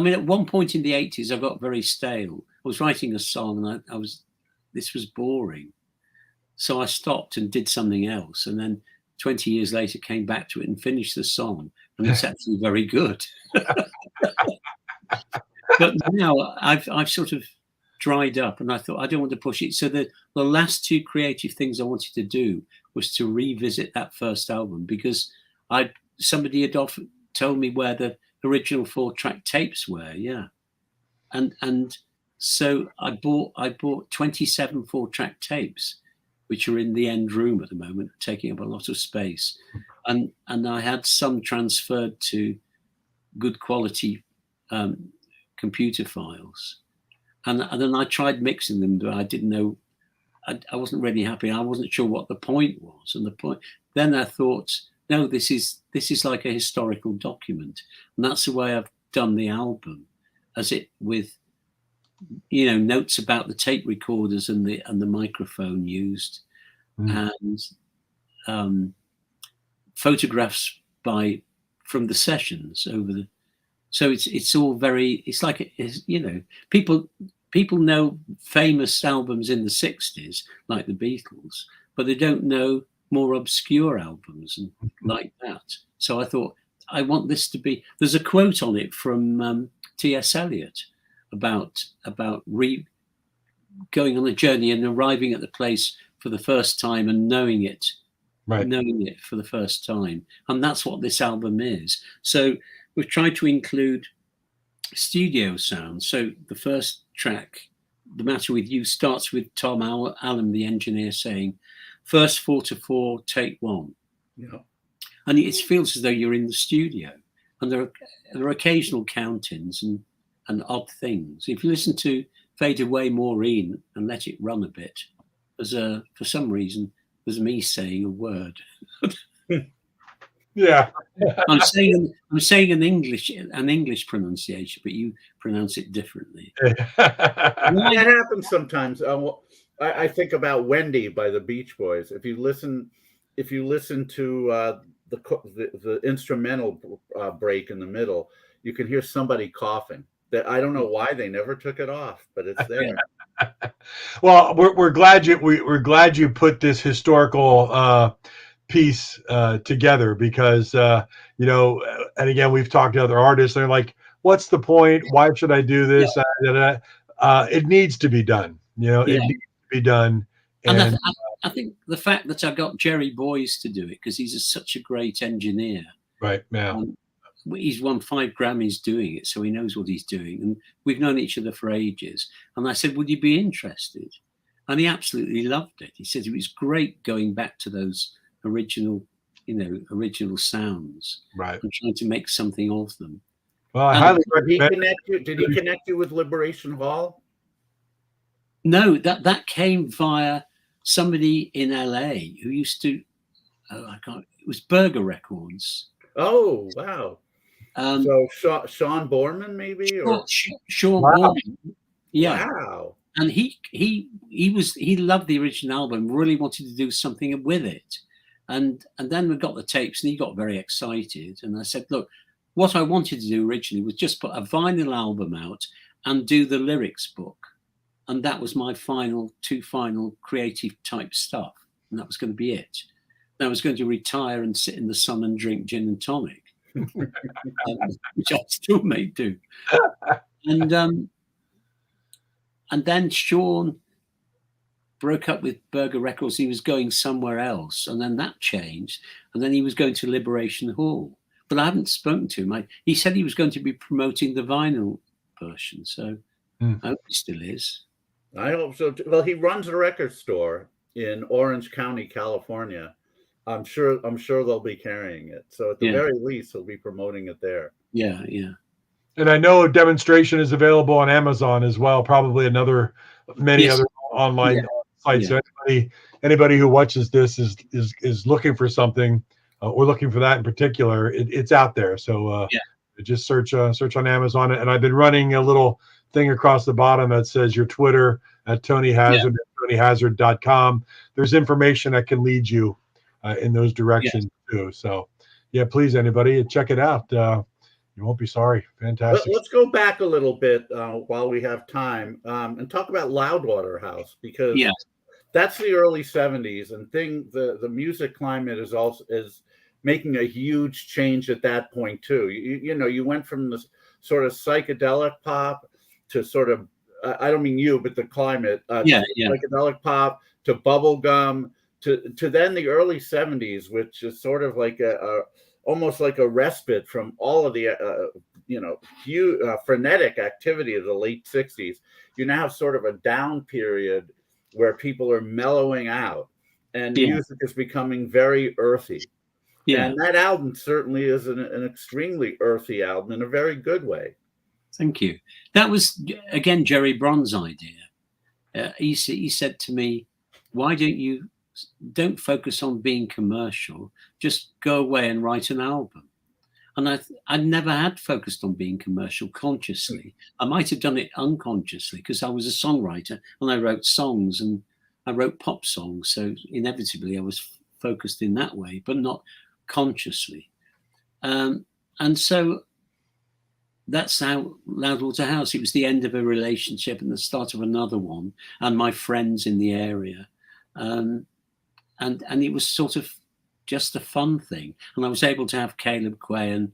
mean, at one point in the 80s, I got very stale. I was writing a song, and this was boring, so I stopped and did something else. And then 20 years later, came back to it and finished the song, and it's actually very good. But now I've sort of dried up, and I thought I don't want to push it. So the last two creative things I wanted to do was to revisit that first album, because somebody had often told me where the original 4-track tapes were, and so I bought 27 4-track tapes, which are in the end room at the moment, taking up a lot of space, and I had some transferred to good quality computer files, and then I tried mixing them, but I didn't know. I wasn't really happy. I wasn't sure what the point was, and then I thought, no, this is like a historical document, and that's the way I've done the album, with notes about the tape recorders and the microphone used, and photographs from the sessions over the. So it's all very. It's like people know famous albums in the 60s like the Beatles, but they don't know more obscure albums and like that. So I thought, I want this to be. There's a quote on it from T.S. Eliot about going on a journey and arriving at the place for the first time and knowing it for the first time, and that's what this album is. So we've tried to include studio sounds. So the first track, The Matter With You, starts with Tom Allen, the engineer, saying, "First 4/4, take 1." Yeah. And it feels as though you're in the studio. And there are occasional count-ins and odd things. If you listen to Fade Away Maureen and let it run a bit, for some reason, there's me saying a word. Yeah. I'm saying an English pronunciation, but you pronounce it differently. That happens sometimes. I think about Wendy by the Beach Boys. If you listen to the instrumental break in the middle, you can hear somebody coughing. That I don't know why they never took it off, but it's there. Well, we're glad you put this historical piece together, because and again, we've talked to other artists. They're like, "What's the point? Why should I do this?" Yeah. It needs to be done. It needs to be done. And I think the fact that I got Jerry Boyes to do it, because he's such a great engineer. Right. Yeah. He's won 5 Grammys doing it, so he knows what he's doing. And we've known each other for ages. And I said, "Would you be interested?" And he absolutely loved it. He said it was great going back to those original sounds, right, and trying to make something of them. Well, I highly recommend. Did he connect you with Liberation Hall? No, that came via somebody in LA who used to. It was Burger Records. Oh wow! So Sean Borman, maybe, Sean wow. Borman. Yeah. Wow. And he loved the original album, really wanted to do something with it. And then we got the tapes, and he got very excited. And I said, look, what I wanted to do originally was just put a vinyl album out and do the lyrics book. And that was my two final creative type stuff. And that was going to be it. And I was going to retire and sit in the sun and drink gin and tonic, which I still may do. And then Sean broke up with Burger Records. He was going somewhere else, and then that changed, and then he was going to Liberation Hall. But I haven't spoken to him. He said he was going to be promoting the vinyl version, so I hope he still is. I hope so too. Well, he runs a record store in Orange County, California. I'm sure they'll be carrying it. So at the very least, he'll be promoting it there. Yeah. And I know a demonstration is available on Amazon as well. Probably many other online sites. So anybody who watches this is looking for something, or looking for that in particular. It's out there. So just search on Amazon. And I've been running a little thing across the bottom that says your Twitter at Tony Hazzard, TonyHazzard.com. There's information that can lead you in those directions too. So please, anybody, check it out. You won't be sorry. Fantastic. Let's go back a little bit while we have time and talk about Loudwater House, because that's the early 70s, and the music climate is making a huge change at that point too. You went from the sort of psychedelic pop to sort of, I don't mean you, but the climate, psychedelic pop to bubblegum to then the early 70s, which is sort of like almost like a respite from all of the frenetic activity of the late 60s. You now have sort of a down period where people are mellowing out, and music is becoming very earthy. And that album certainly is an extremely earthy album in a very good way. Thank you. That was, again, Jerry Bron's idea. He said to me, why don't focus on being commercial, just go away and write an album. And I never had focused on being commercial consciously. I might have done it unconsciously because I was a songwriter and I wrote songs, and I wrote pop songs. So inevitably I was focused in that way, but not consciously. And so that's how Loudwater House, it was the end of a relationship and the start of another one, and my friends in the area. And it was sort of just a fun thing. And I was able to have Caleb Quay and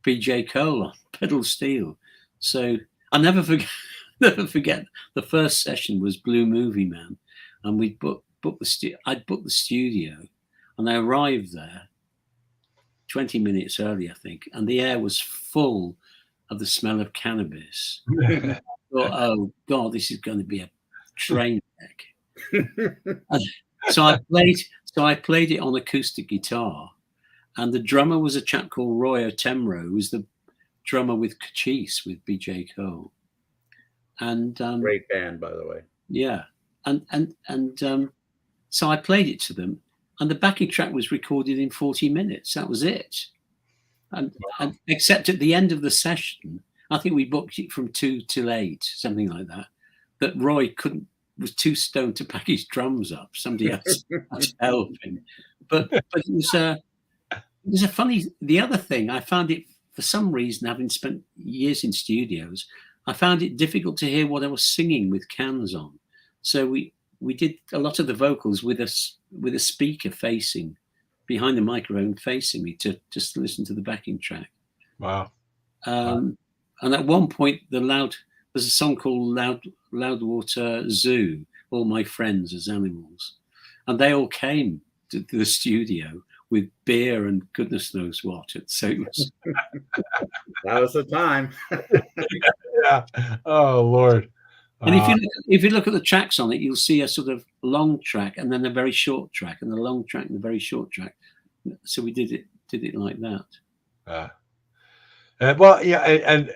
BJ Cole on pedal steel. So I'll never forget the first session was Blue Movie Man. And I'd booked the studio, and I arrived there 20 minutes early, I think. And the air was full of the smell of cannabis. I thought, oh God, this is going to be a train wreck. So I played it on acoustic guitar, and the drummer was a chap called Roy Otemro, who was the drummer with Cachis with BJ Cole. And great band, by the way. Yeah, and so I played it to them, and the backing track was recorded in 40 minutes. That was it. And except at the end of the session, I think we booked it from 2 till 8, something like that. That Roy was too stoned to pack his drums up. Somebody else had to help him. But it was a funny. The other thing, I found it, for some reason, having spent years in studios, I found it difficult to hear what I was singing with cans on. So we did a lot of the vocals with a speaker facing behind the microphone facing me to just listen to the backing track. Wow. And at one point, there's a song called Loudwater Zoo, All My Friends as Animals. And they all came to the studio with beer and goodness knows what. So it was... That was the time. Yeah. Oh, Lord. And if you look at the tracks on it, you'll see a sort of long track and then a very short track, and a long track and a very short track. So we did it like that. Well, yeah, and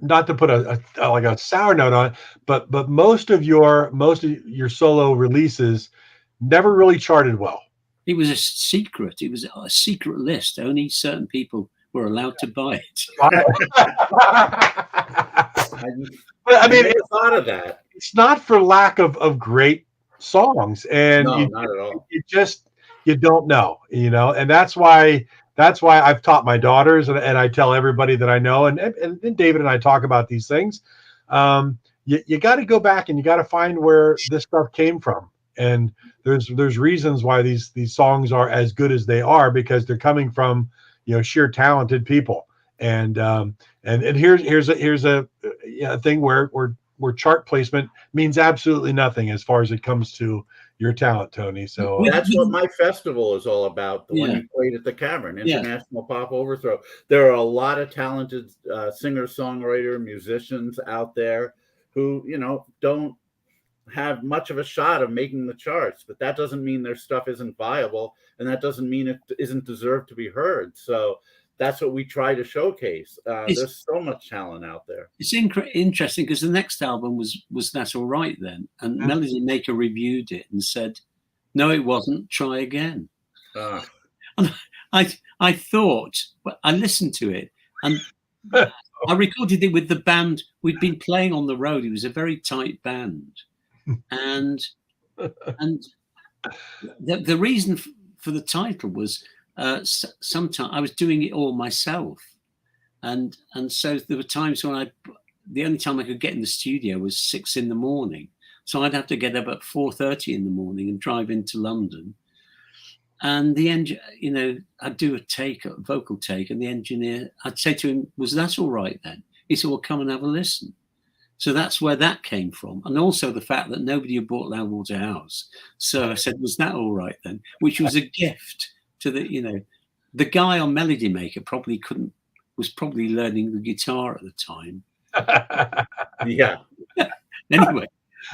not to put a sour note on it, but most of your solo releases never really charted well. It was a secret. It was a secret list. Only certain people were allowed to buy it. But I mean, thought of that. It's not for lack of great songs, and No, not at all. You don't know, and that's why I've taught my daughters, and I tell everybody that I know, and David and I talk about these things. You got to go back and you got to find where this stuff came from, and there's reasons why these songs are as good as they are, because they're coming from sheer talented people, and here's a thing where chart placement means absolutely nothing as far as it comes to your talent, Tony. So that's what my festival is all about. The one you played at the Cavern, International Pop Overthrow. There are a lot of talented singer-songwriter musicians out there who, don't have much of a shot of making the charts, but that doesn't mean their stuff isn't viable, and that doesn't mean it isn't deserved to be heard. So that's what we try to showcase. There's so much talent out there. It's interesting because the next album was That All Right Then, and Melody Maker reviewed it and said, "No, it wasn't. Try again." And I thought, but I listened to it, and I recorded it with the band we'd been playing on the road. It was a very tight band, and the reason for the title was. Sometimes I was doing it all myself, and so there were times when the only time I could get in the studio was 6 a.m, so I'd have to get up at 4:30 in the morning and drive into London, and I'd do a vocal take, and the engineer, I'd say to him, "Was that all right then?" He said, "Well, come and have a listen." So that's where that came from, and also the fact that nobody had bought Loudwater House. So I said, "Was that all right then?" Which was a gift to the guy on Melody Maker was probably learning the guitar at the time. Yeah. Anyway.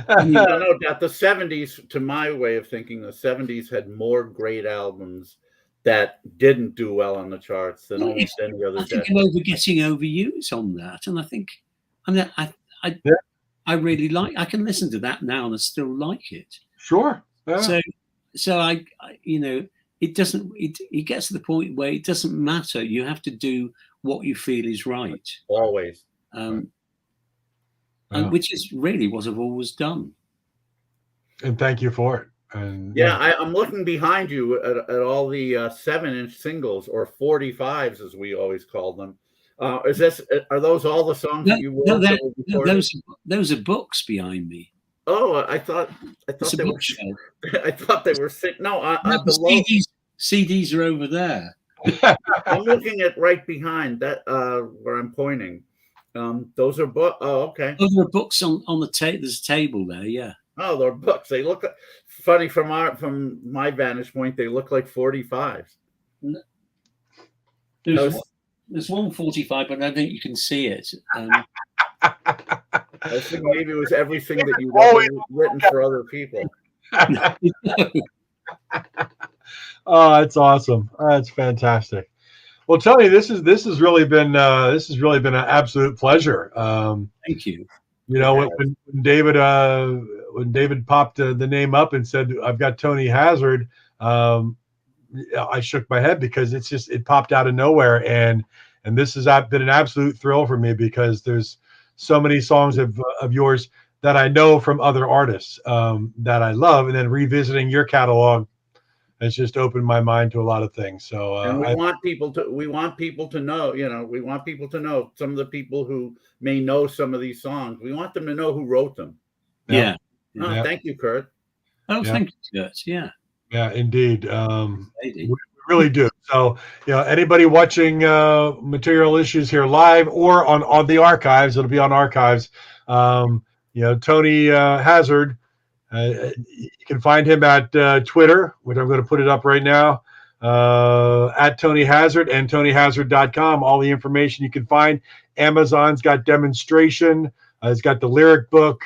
No doubt. The 70s, to my way of thinking, the 70s had more great albums that didn't do well on the charts than almost any other decade. I think I'm getting overused on that, and I think I really like. I can listen to that now and I still like it. Sure. Yeah. So I it doesn't. It gets to the point where it doesn't matter. You have to do what you feel is right. Always. And which is really what I've always done. And thank you for it. And I'm looking behind you at all the 7-inch singles, or 45s as we always call them. Are those all the songs that you wrote? Those are books behind me. Oh, I thought they were. I thought they were sick. No, the CDs are over there. I'm looking at right behind that where I'm pointing. Those are books. Oh, okay. Oh, there are books on the table. There's a table there. Yeah. Oh, they're books. They look funny from my vantage point. They look like 45s. There's one 45, but I don't think you can see it. I was thinking maybe it was everything that you've ever written for other people. Oh, that's awesome. That's fantastic. Well, Tony, this has really been an absolute pleasure. Thank you. When David popped the name up and said, "I've got Tony Hazzard," I shook my head because it popped out of nowhere, and this has been an absolute thrill for me, because there's so many songs of yours that I know from other artists that I love, and then revisiting your catalog has just opened my mind to a lot of things. So and we want people to know, we want people to know, some of the people who may know some of these songs, we want them to know who wrote them. Yeah. Thank you, Kurt. Oh, thank you, Kurt. Yeah. Yeah, indeed. We really do. So, anybody watching Material Issues here live or on the archives, it'll be on archives. Tony Hazzard, you can find him at Twitter, which I'm going to put it up right now, at Tony Hazzard, and TonyHazzard.com. All the information you can find. Amazon's got demonstration. It's got the lyric book.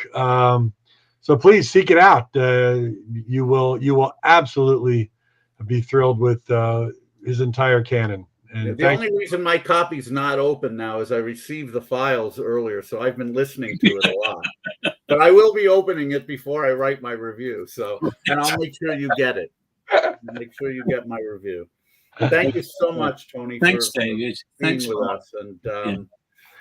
So please seek it out. You will absolutely be thrilled with his entire canon. And the only reason my copy's not open now is I received the files earlier, so I've been listening to it a lot. But I will be opening it before I write my review. And I'll make sure you get it. Make sure you get my review. Thank you so much, Tony. Thanks, David. Thanks with us,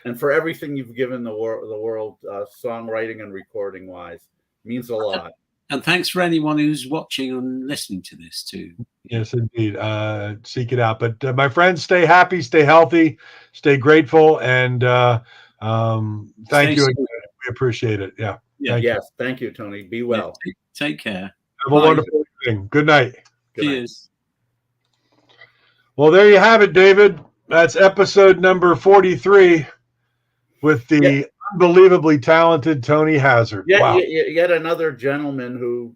and for everything you've given the world, songwriting and recording wise. Means a lot. And thanks for anyone who's watching and listening to this too. Yes, indeed. Seek it out. But my friends, stay happy, stay healthy, stay grateful, and thank you again. We appreciate it. Yeah. Yes. Thank you, Tony. Be well. Yeah, take care. Have a wonderful evening. Good night. Cheers. Well, there you have it, David. That's episode number 43 with the unbelievably talented Tony Hazzard. Yeah, wow. Yet another gentleman who,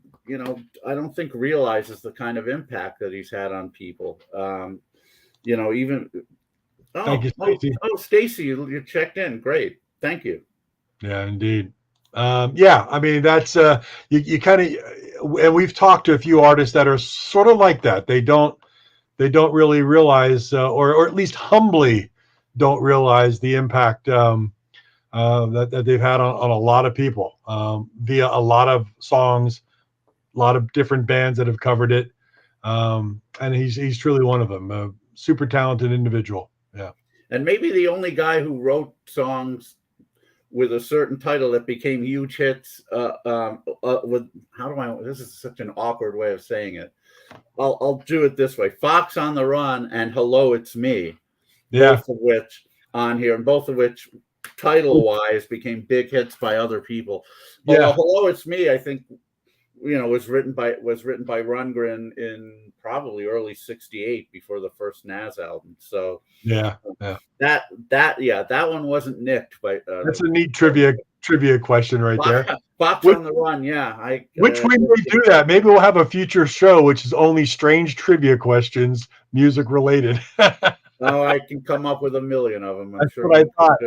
I don't think realizes the kind of impact that he's had on people. Even Thank you, Stacey. Stacey, you checked in. Great. Thank you. Yeah, indeed. I mean, that's you kind of, and we've talked to a few artists that are sort of like that. They don't really realize, or at least humbly don't realize the impact that they've had on a lot of people via a lot of songs, a lot of different bands that have covered it. And he's truly one of them, a super talented individual. Yeah. And maybe the only guy who wrote songs with a certain title that became huge hits this is such an awkward way of saying it. I'll do it this way. Fox on the Run and Hello, It's Me. Yeah. Both of which on here, and both of which title-wise became big hits by other people. Well, Hello, It's Me, I think, was written by Rundgren in probably early '68 before the first Nas album. So that one wasn't nicked by. That's a neat trivia question right there. Fox on the Run, which we may do that. Maybe we'll have a future show which is only strange trivia questions, music related. Oh, I can come up with a million of them. That's what I thought.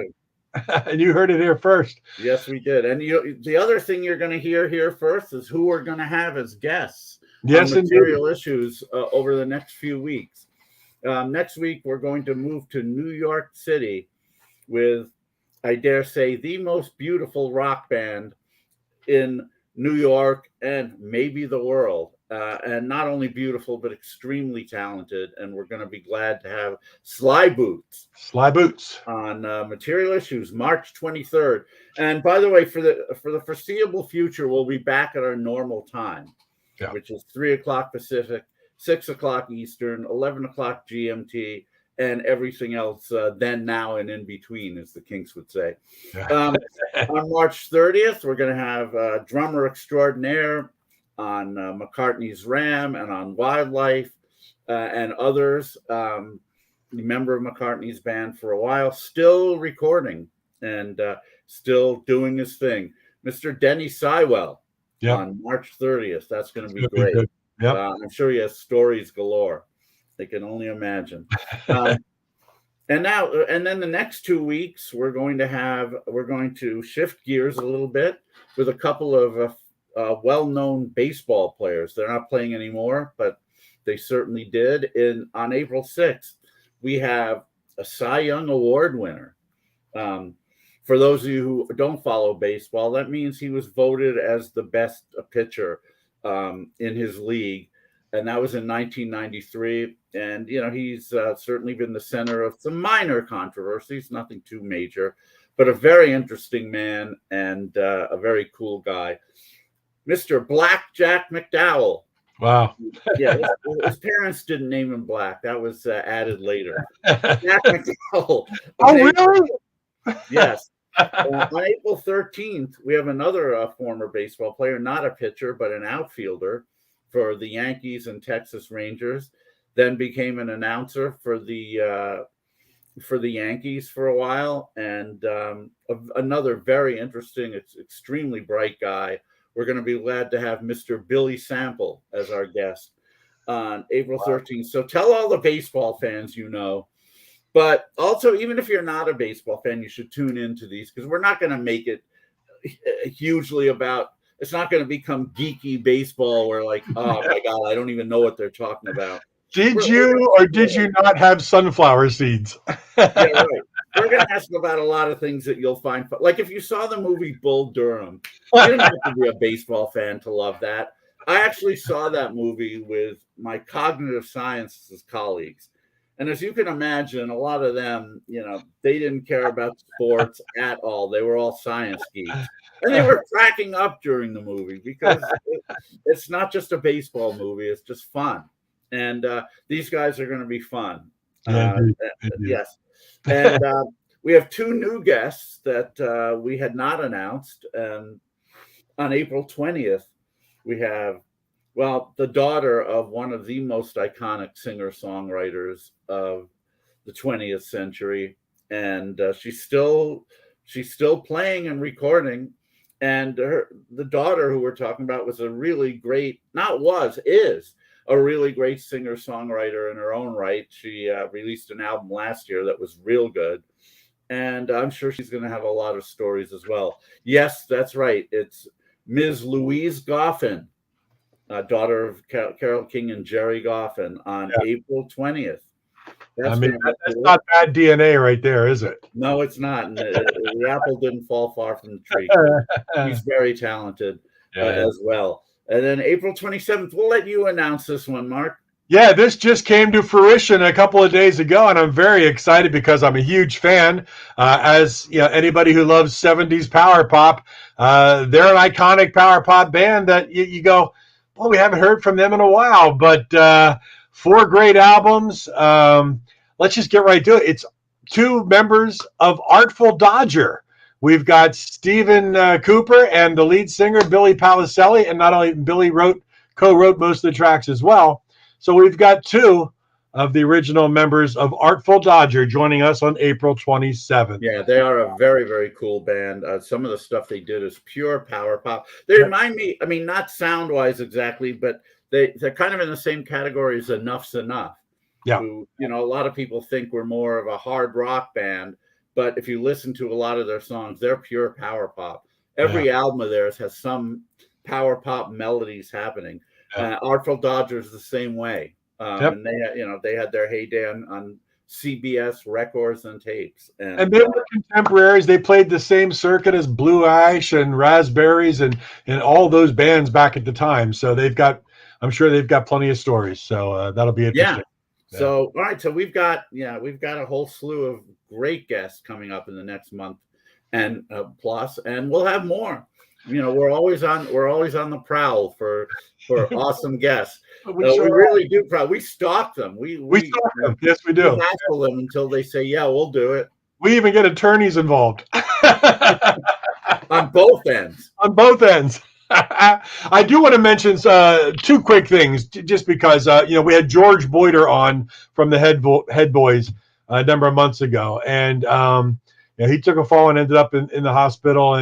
And you heard it here first. Yes, we did. And the other thing you're going to hear here first is who we're going to have as guests. Yes, on Material Issues over the next few weeks. Next week, we're going to move to New York City with, I dare say, the most beautiful rock band in New York and maybe the world. And not only beautiful, but extremely talented. And we're going to be glad to have Sly Boots on Material Issues, March 23rd. And by the way, for the foreseeable future, we'll be back at our normal time, which is 3:00 Pacific, 6:00 Eastern, 11:00 GMT, and everything else then, now, and in between, as the Kinks would say. On March 30th, we're going to have drummer extraordinaire on McCartney's Ram and on Wildlife and others. Member of McCartney's band for a while, still recording and still doing his thing. Mr. Denny Sywell on March 30th. That's going to be great. I'm sure he has stories galore. I can only imagine. And then the next 2 weeks, we're going to shift gears a little bit with a couple of well-known baseball players. They're not playing anymore, but they certainly did. On April 6th, we have a Cy Young Award winner. For those of you who don't follow baseball, that means he was voted as the best pitcher in his league, and that was in 1993. And he's certainly been the center of some minor controversies, nothing too major, but a very interesting man and a very cool guy. Mr. Black Jack McDowell. Wow. His parents didn't name him Black. That was added later. Jack McDowell. Oh, really? Yes. On April 13th, we have another former baseball player, not a pitcher, but an outfielder for the Yankees and Texas Rangers. Then became an announcer for the Yankees for a while, and another very interesting, extremely bright guy. We're going to be glad to have Mr. Billy Sample as our guest on April 13th. So tell all the baseball fans but also, even if you're not a baseball fan, you should tune into these, because we're not going to make it hugely about, it's not going to become geeky baseball where like, oh my God, I don't even know what they're talking about. Did you not have sunflower seeds? Right. We're going to ask about a lot of things that you'll find. Like if you saw the movie Bull Durham, you didn't have to be a baseball fan to love that. I actually saw that movie with my cognitive sciences colleagues. And as you can imagine, a lot of them, they didn't care about sports at all. They were all science geeks. And they were cracking up during the movie because it's not just a baseball movie. It's just fun. And these guys are going to be fun. Yeah, yes. And we have 2 new guests that we had not announced. And on April 20th, we have, the daughter of one of the most iconic singer-songwriters of the 20th century. And she's still playing and recording. And the daughter who we're talking about was a really great, is a really great singer-songwriter in her own right. She released an album last year that was real good. And I'm sure she's going to have a lot of stories as well. Yes, that's right. It's Ms. Louise Goffin, daughter of Carole King and Jerry Goffin, on April 20th. That's not bad DNA right there, is it? No, it's not. And the apple didn't fall far from the tree. He's very talented as well. And then April 27th, we'll let you announce this one, Mark. Yeah, this just came to fruition a couple of days ago, and I'm very excited because I'm a huge fan. As anybody who loves 70s power pop, they're an iconic power pop band that you go, well, we haven't heard from them in a while, but 4 great albums. Let's just get right to it. It's 2 members of Artful Dodger. We've got Stephen Cooper and the lead singer, Billy Palicelli, and not only Billy co-wrote most of the tracks as well. So we've got 2 of the original members of Artful Dodger joining us on April 27th. Yeah, they are a very, very cool band. Some of the stuff they did is pure power pop. They remind me, not sound-wise exactly, but they're kind of in the same category as Enough's Enough. Yeah. Who, a lot of people think we're more of a hard rock band, but if you listen to a lot of their songs, they're pure power pop. Every album of theirs has some power pop melodies happening. Artful Dodger is the same way. And they had their heyday on CBS records and tapes. And they were contemporaries. They played the same circuit as Blue Ash and Raspberries and all those bands back at the time. So I'm sure they've got plenty of stories. So that'll be interesting. Yeah. So, all right. So we've got a whole slew of great guests coming up in the next month and plus, and we'll have more. We're always on the prowl for awesome guests. We really do. We stalk them. We stalk them. Yes, we do. We hassle them until they say, "Yeah, we'll do it." We even get attorneys involved on both ends. On both ends. I do want to mention 2 quick things, just because we had George Boyder on from the Head Boys a number of months ago, and he took a fall and ended up in the hospital,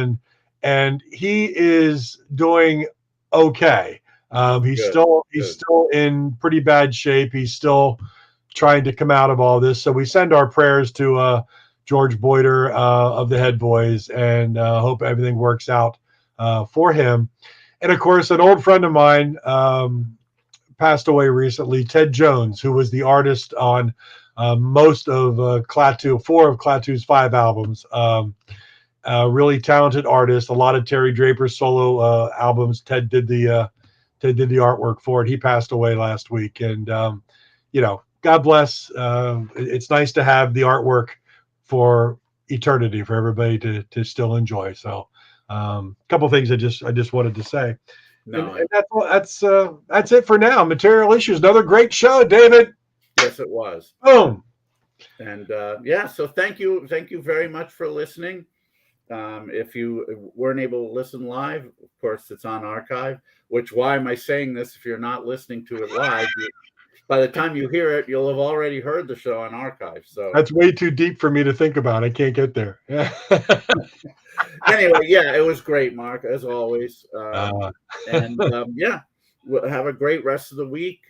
and he is doing okay. He's still in pretty bad shape. He's still trying to come out of all this. So we send our prayers to George Boyder of the Head Boys, and hope everything works out for him. And of course, an old friend of mine passed away recently, Ted Jones, who was the artist on most of 4 of Klaatu's 5 albums. Really talented artist. A lot of Terry Draper's solo albums. Ted did the artwork for it. He passed away last week, and God bless. It's nice to have the artwork for eternity for everybody to still enjoy. So, a couple things I just wanted to say. And that's it for now. Material Issues. Another great show, David. Yes, it was. Boom. And so thank you very much for listening. If you weren't able to listen live, of course, it's on archive. Why am I saying this? If you're not listening to it live, by the time you hear it, you'll have already heard the show on archive. So that's way too deep for me to think about. I can't get there. Anyway, it was great, Mark, as always. We'll have a great rest of the week.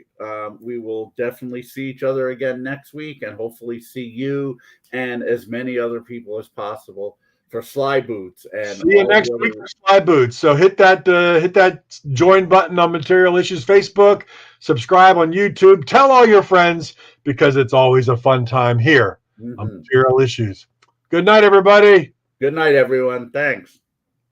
We will definitely see each other again next week, and hopefully see you and as many other people as possible for Sly Boots. And see you next week for Sly Boots. So hit that join button on Material Issues Facebook, subscribe on YouTube, tell all your friends, because it's always a fun time here on Material Issues. Good night, everybody. Good night, everyone. Thanks.